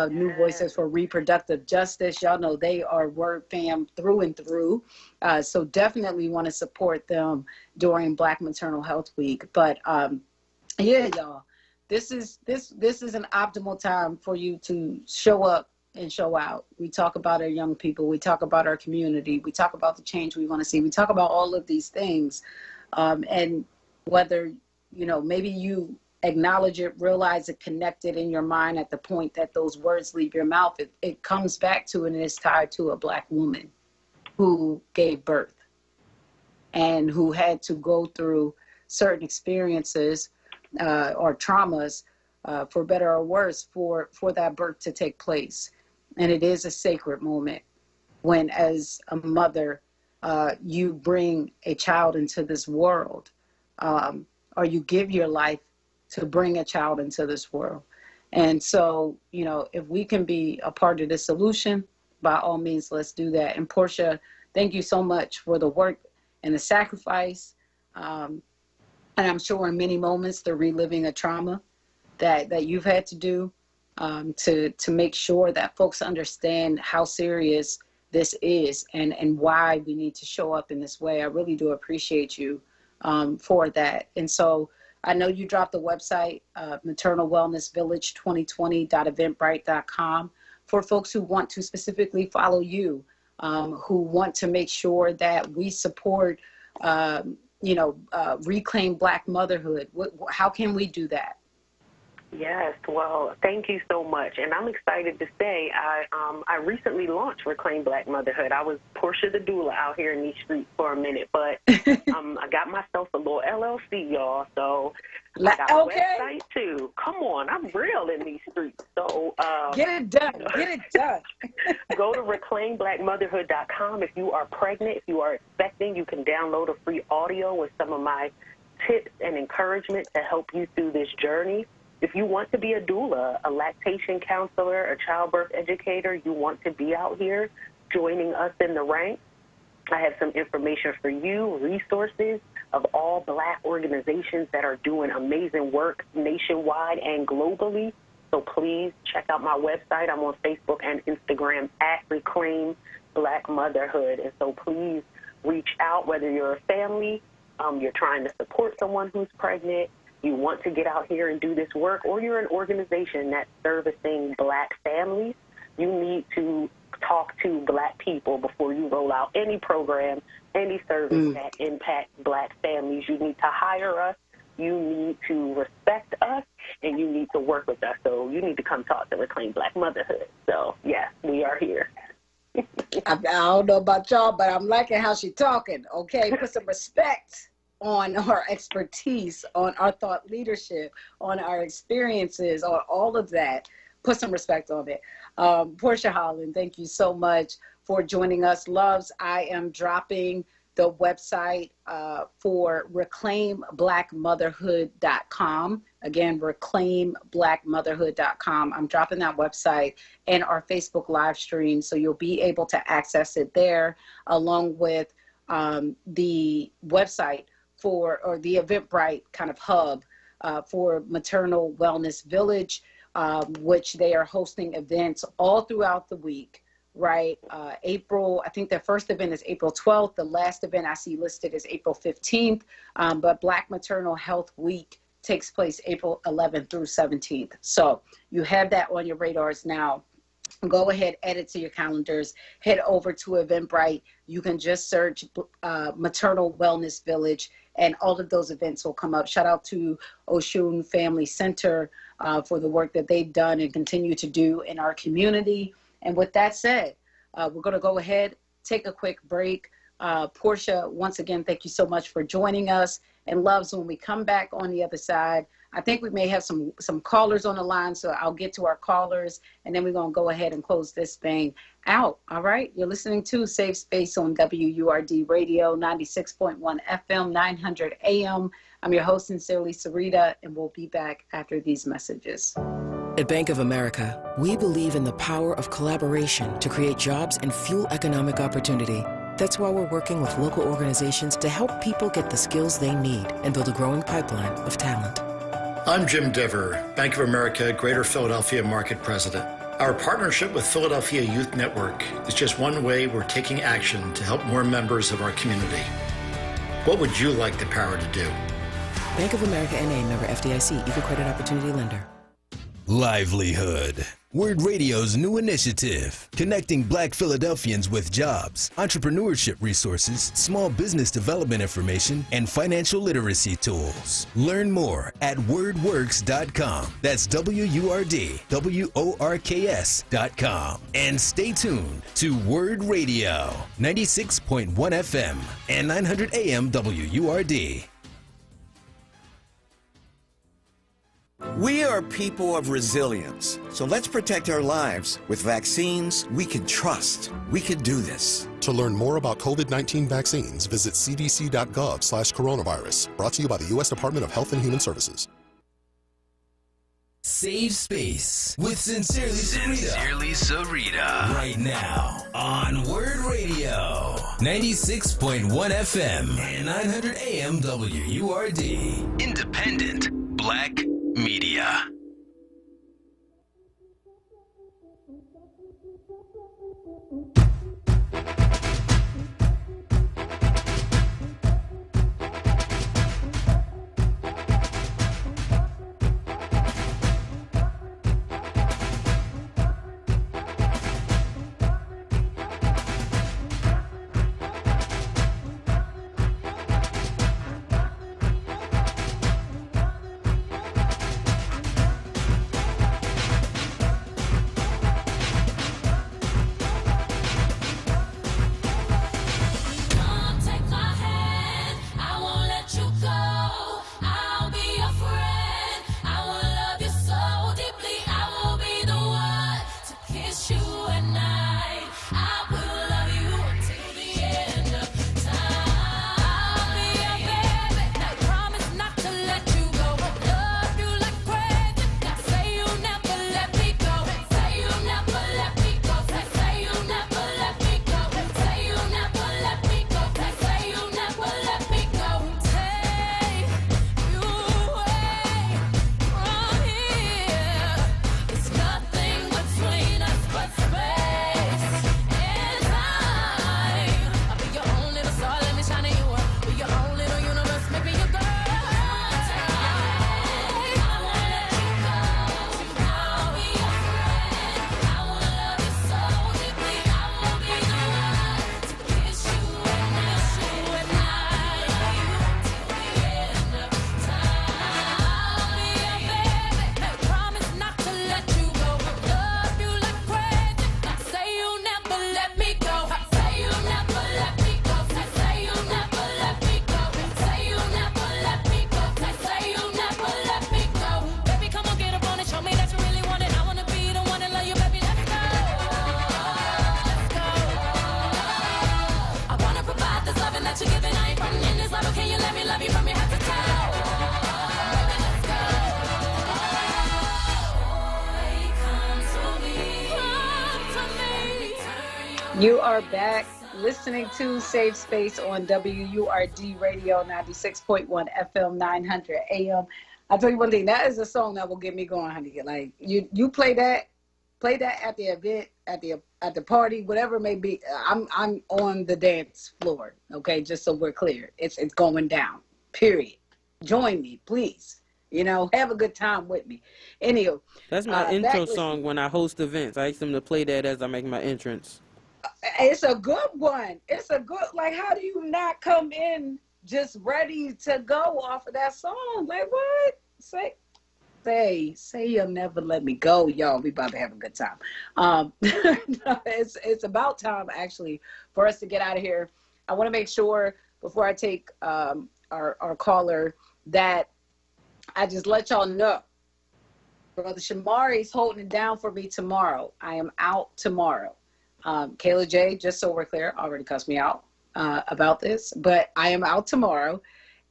New Voices for Reproductive Justice. Y'all know they are WURD fam through and through. So definitely want to support them during Black Maternal Health Week. But y'all, this is an optimal time for you to show up and show out. We talk about our young people. We talk about our community. We talk about the change we want to see. We talk about all of these things. And whether, maybe you acknowledge it, realize it, connect it in your mind at the point that those words leave your mouth, it comes back to and is tied to a Black woman who gave birth and who had to go through certain experiences or traumas, for better or worse, for that birth to take place. And it is a sacred moment when, as a mother, you bring a child into this world, or you give your life to bring a child into this world. And so, if we can be a part of the solution, by all means, let's do that. And Portia, thank you so much for the work and the sacrifice. And I'm sure in many moments, the reliving a trauma that you've had to do to make sure that folks understand how serious this is and why we need to show up in this way. I really do appreciate you for that. And so I know you dropped the website, maternalwellnessvillage2020.eventbrite.com, for folks who want to specifically follow you, who want to make sure that we support, reclaim Black motherhood. How can we do that? Yes, well, thank you so much. And I'm excited to say I recently launched Reclaim Black Motherhood. I was Portia the doula out here in these streets for a minute, but I got myself a little LLC, y'all. So I got a website too. Come on, I'm real in these streets. So get it done. Get it done. Go to reclaimblackmotherhood.com. If you are pregnant, if you are expecting, you can download a free audio with some of my tips and encouragement to help you through this journey. If you want to be a doula, a lactation counselor, a childbirth educator, you want to be out here joining us in the ranks, I have some information for you, resources of all Black organizations that are doing amazing work nationwide and globally. So please check out my website. I'm on Facebook and Instagram at Reclaim Black Motherhood. And so please reach out, whether you're a family, you're trying to support someone who's pregnant, you want to get out here and do this work, or you're an organization that's servicing Black families, you need to talk to Black people before you roll out any program, any service that impacts Black families. You need to hire us, you need to respect us, and you need to work with us. So you need to come talk to Reclaim Black Motherhood. So, yes, we are here. I don't know about y'all, but I'm liking how she's talking, okay? Put some respect on our expertise, on our thought leadership, on our experiences, on all of that. Put some respect on it. Portia Holland, thank you so much for joining us. Loves, I am dropping the website for reclaimblackmotherhood.com. Again, reclaimblackmotherhood.com. I'm dropping that website and our Facebook live stream, so you'll be able to access it there, along with the website or the Eventbrite kind of hub for Maternal Wellness Village, which they are hosting events all throughout the week, right? April, I think their first event is April 12th. The last event I see listed is April 15th, but Black Maternal Health Week takes place April 11th through 17th. So you have that on your radars now. Go ahead, add it to your calendars, head over to Eventbrite. You can just search Maternal Wellness Village, and all of those events will come up. Shout out to Oshun Family Center for the work that they've done and continue to do in our community. And with that said, we're going to go ahead, take a quick break. Portia, once again, thank you so much for joining us. And Loves, when we come back on the other side, I think we may have some callers on the line, so I'll get to our callers, and then we're going to go ahead and close this thing out. All right? You're listening to Safe Space on WURD Radio, 96.1 FM, 900 AM. I'm your host, Sincerely Sarita, and we'll be back after these messages. At Bank of America, we believe in the power of collaboration to create jobs and fuel economic opportunity. That's why we're working with local organizations to help people get the skills they need and build a growing pipeline of talent. I'm Jim Dever, Bank of America Greater Philadelphia Market President. Our partnership with Philadelphia Youth Network is just one way we're taking action to help more members of our community. What would you like the power to do? Bank of America N.A., member FDIC, equal credit opportunity lender. livelihood. WURD Radio's new initiative, connecting Black Philadelphians with jobs, entrepreneurship resources, small business development information, and financial literacy tools. Learn more at wordworks.com. That's WURD, WORKS.com. And stay tuned to WURD Radio, 96.1 FM and 900 AM WURD. We are people of resilience, so let's protect our lives with vaccines we can trust. We can do this. To learn more about COVID-19 vaccines, visit cdc.gov/coronavirus. Brought to you by the U.S. Department of Health and Human Services. Save Space with Sincerely Sarita. right now on WURD Radio, 96.1 FM and 900 AM WURD. Independent Black Media. You are back listening to Safe Space on WURD Radio 96.1 FM 900 AM. I'll tell you one thing, that is a song that will get me going, honey. Like you play that at the event, at the party, whatever it may be. I'm on the dance floor, okay? Just so we're clear. It's going down. Period. Join me, please. You know, have a good time with me. Anywho, that's my intro song when I host events. I ask them to play that as I make my entrance. It's a good one. It's a good, like, how do you not come in just ready to go off of that song? Like, what? Say you'll never let me go, y'all. We about to have a good time. It's about time, actually, for us to get out of here. I want to make sure, before I take our caller, that I just let y'all know, Brother Shamari's holding it down for me tomorrow. I am out tomorrow. Kayla J, just so we're clear, already cussed me out about this, but I am out tomorrow,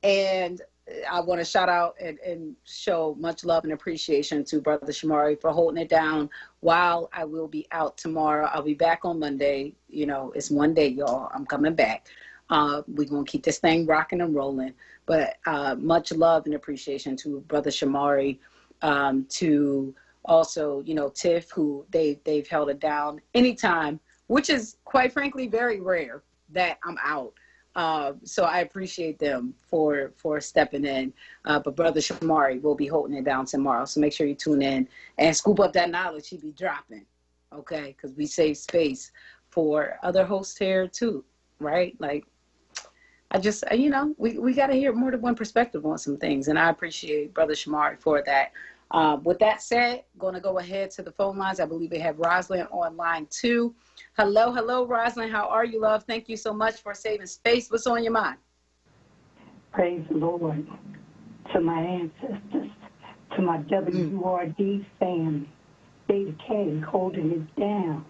and I want to shout out and show much love and appreciation to Brother Shamari for holding it down while I will be out tomorrow. I'll be back on Monday. You know, it's one day, y'all. I'm coming back. We're going to keep this thing rocking and rolling, but much love and appreciation to Brother Shamari, to also, you know, Tiff, who they've held it down anytime, which is quite frankly very rare that I'm out. So I appreciate them for stepping in. But Brother Shamari will be holding it down tomorrow. So make sure you tune in and scoop up that knowledge he be dropping. Okay, because we save space for other hosts here too, right? Like, I just, we got to hear more than one perspective on some things. And I appreciate Brother Shamari for that. With that said, going to go ahead to the phone lines. I believe we have Rosalind on line 2. Hello, Rosalind. How are you, love? Thank you so much for saving space. What's on your mind? Praise the Lord. To my ancestors, to my WURD family, Beta K holding it down,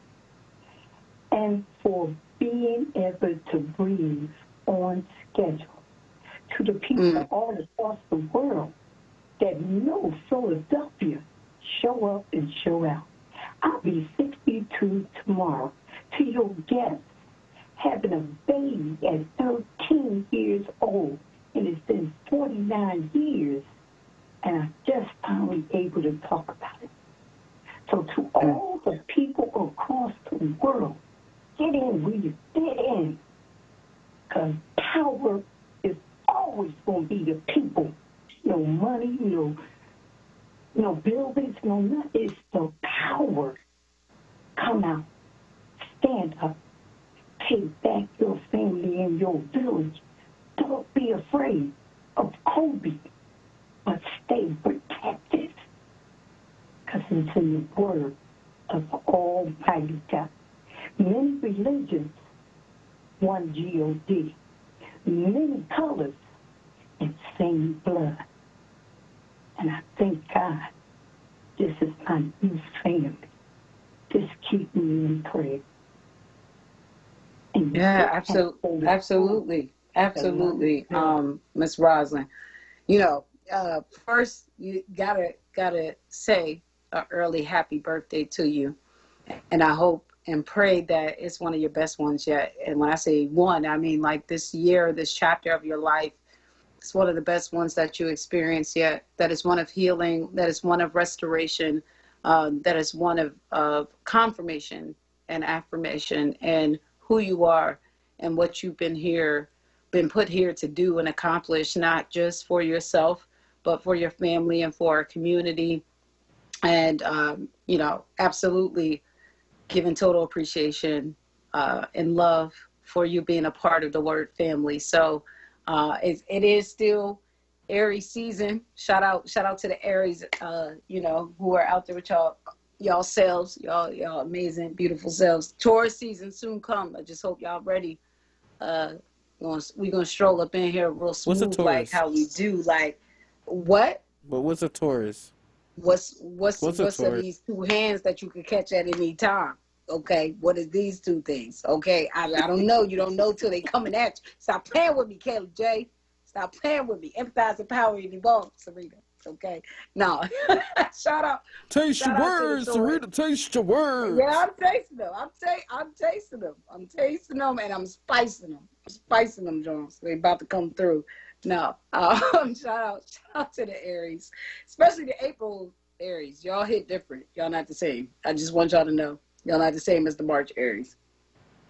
and for being able to breathe on schedule. To the people all across the world that know Philadelphia, show up and show out. I'll be 62 tomorrow. To your guests, having a baby at 13 years old, and it's been 49 years, and I'm just finally able to talk about it. So to all the people across the world, get in where you fit in, because power is always going to be the people. No money, no buildings, no nothing. It's the power. Come out, stand up, take back your family and your village. Don't be afraid of Kobe, but stay protected, because it's in the word of Almighty God. Many religions, one God, many colors, and same blood. And I thank God this is my new family. Just keep me in prayer. And yeah, absolutely. Miss Rosalind. First you gotta say an early happy birthday to you. And I hope and pray that it's one of your best ones yet. And when I say one, I mean like this year, this chapter of your life, it's one of the best ones that you experienced yet. That is one of healing. That is one of restoration. That is one of confirmation and affirmation and who you are and what you've been put here to do and accomplish, not just for yourself, but for your family and for our community. And, absolutely giving total appreciation and love for you being a part of the WURD family. So it is still Aries season. Shout out to the Aries, who are out there with y'all selves, y'all amazing, beautiful selves. Taurus season soon come. I just hope y'all ready. We're gonna stroll up in here real smooth, like how we do. Like what? But what's a Taurus? What's these two hands that you can catch at any time? Okay, what is these two things? Okay, I don't know. You don't know till they coming at you. Stop playing with me, Kelly J. Stop playing with me. Empathize the power in you both, Sarita. Okay, no. Shout out. Taste your words, Sarita. Taste your words. Yeah, I'm tasting them. I'm tasting them. I'm tasting them, and I'm spicing them. I'm spicing them, Jones. They about to come through. No. Shout out to the Aries, especially the April Aries. Y'all hit different. Y'all not the same. I just want y'all to know. Y'all not the same as the March Aries.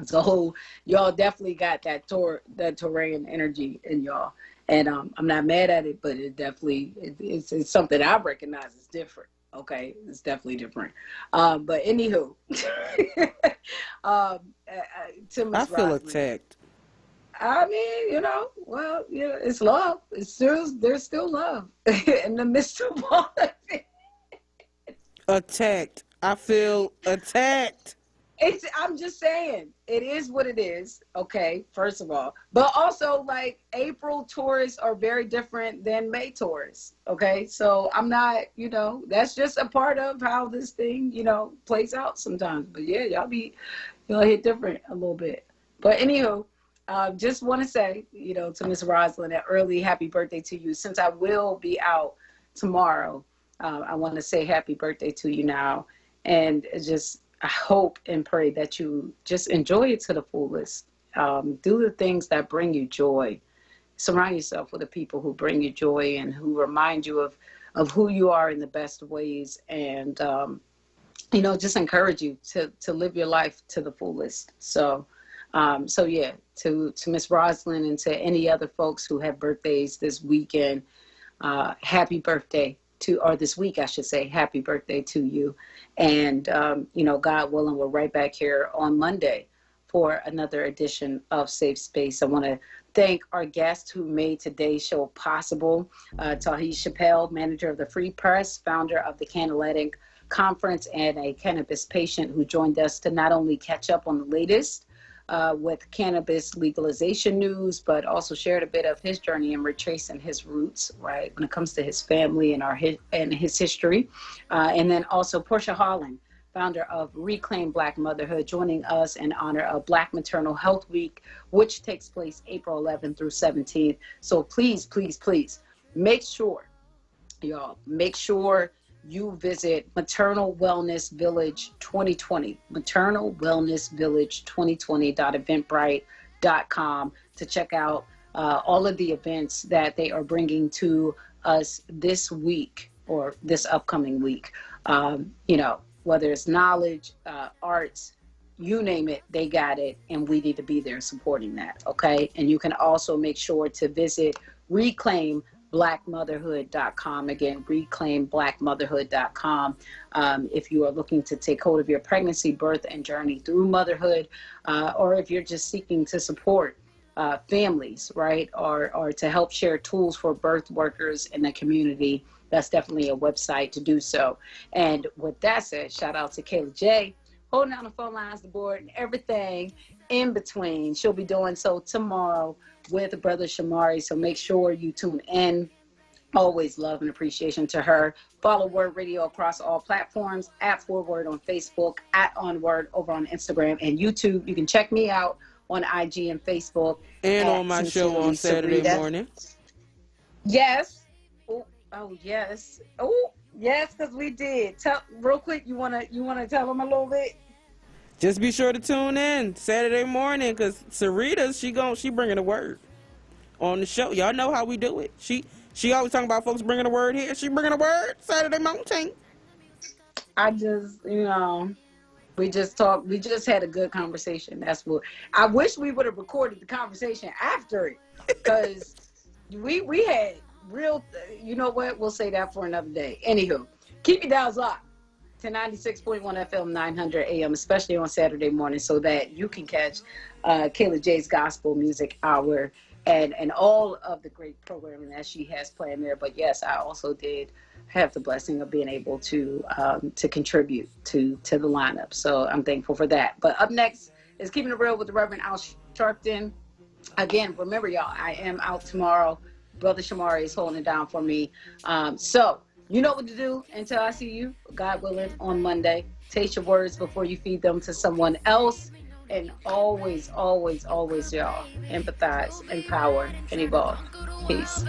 So y'all definitely got that Taurian energy in y'all. And I'm not mad at it, but it definitely, it's something I recognize is different. Okay, it's definitely different. But anywho, to Ms. I feel Roslyn, attacked. I mean, it's love. There's still love in the midst of all of it. Attacked. I feel attacked. I'm just saying, it is what it is, okay, first of all. But also, like, April Taurus are very different than May Taurus, okay? So I'm not, that's just a part of how this thing, plays out sometimes. But yeah, y'all hit different a little bit. But anywho, just want to say, to Miss Rosalind, an early happy birthday to you. Since I will be out tomorrow, I want to say happy birthday to you now. And I hope and pray that you just enjoy it to the fullest. Do the things that bring you joy. Surround yourself with the people who bring you joy and who remind you of who you are in the best ways. And, just encourage you to live your life to the fullest. So yeah, to Miss Roslyn and to any other folks who have birthdays this weekend. Happy birthday or this week, I should say. Happy birthday to you. And, God willing, we're right back here on Monday for another edition of Safe Space. I want to thank our guest who made today's show possible, Tahi Chappelle, manager of the Free Press, founder of the Canalytic Conference, and a cannabis patient who joined us to not only catch up on the latest with cannabis legalization news, but also shared a bit of his journey in retracing his roots, right, when it comes to his family and his history. And then also Portia Holland, founder of Reclaim Black Motherhood, joining us in honor of Black Maternal Health Week, which takes place April 11th through 17th. So please, please, please make sure, y'all, you visit Maternal Wellness Village 2020, Maternal Wellness Village 2020.eventbrite.com to check out all of the events that they are bringing to us this week or this upcoming week. Whether it's knowledge, arts, you name it, they got it, and we need to be there supporting that, okay? And you can also make sure to visit reclaimblackmotherhood.com. Again, reclaimblackmotherhood.com. If you are looking to take hold of your pregnancy, birth, and journey through motherhood, or if you're just seeking to support families, right, or to help share tools for birth workers in the community, that's definitely a website to do so. And with that said, shout out to Kayla J, holding down the phone lines, the board, and everything in between. She'll be doing so tomorrow with Brother Shamari, so make sure you tune in. Always love and appreciation to her. Follow WURD Radio across all platforms, at @4WURD on Facebook, at onWURD over on Instagram and YouTube. You can check me out on IG and Facebook. And on my show on Saturday morning. Yes. Oh, yes. Oh, yes, because we did. Tell real quick, you wanna tell them a little bit? Just be sure to tune in Saturday morning, because Sarita, she bringing the word on the show. Y'all know how we do it. She always talking about folks bringing the word here. She bringing the word Saturday morning. I just, we just talked. We just had a good conversation. That's what I wish we would have recorded the conversation after it, because we had real. You know what? We'll say that for another day. Anywho, keep your dials locked to 96.1 FM, 900 AM, especially on Saturday morning, so that you can catch Kayla J's Gospel Music Hour and all of the great programming that she has planned there. But yes, I also did have the blessing of being able to contribute to the lineup. So I'm thankful for that. But up next is Keeping It Real with the Reverend Al Sharpton. Again, remember, y'all, I am out tomorrow. Brother Shamari is holding it down for me. So you know what to do until I see you, God willing, on Monday. Taste your words before you feed them to someone else. And always, always, always, y'all, empathize, empower, and evolve. Peace.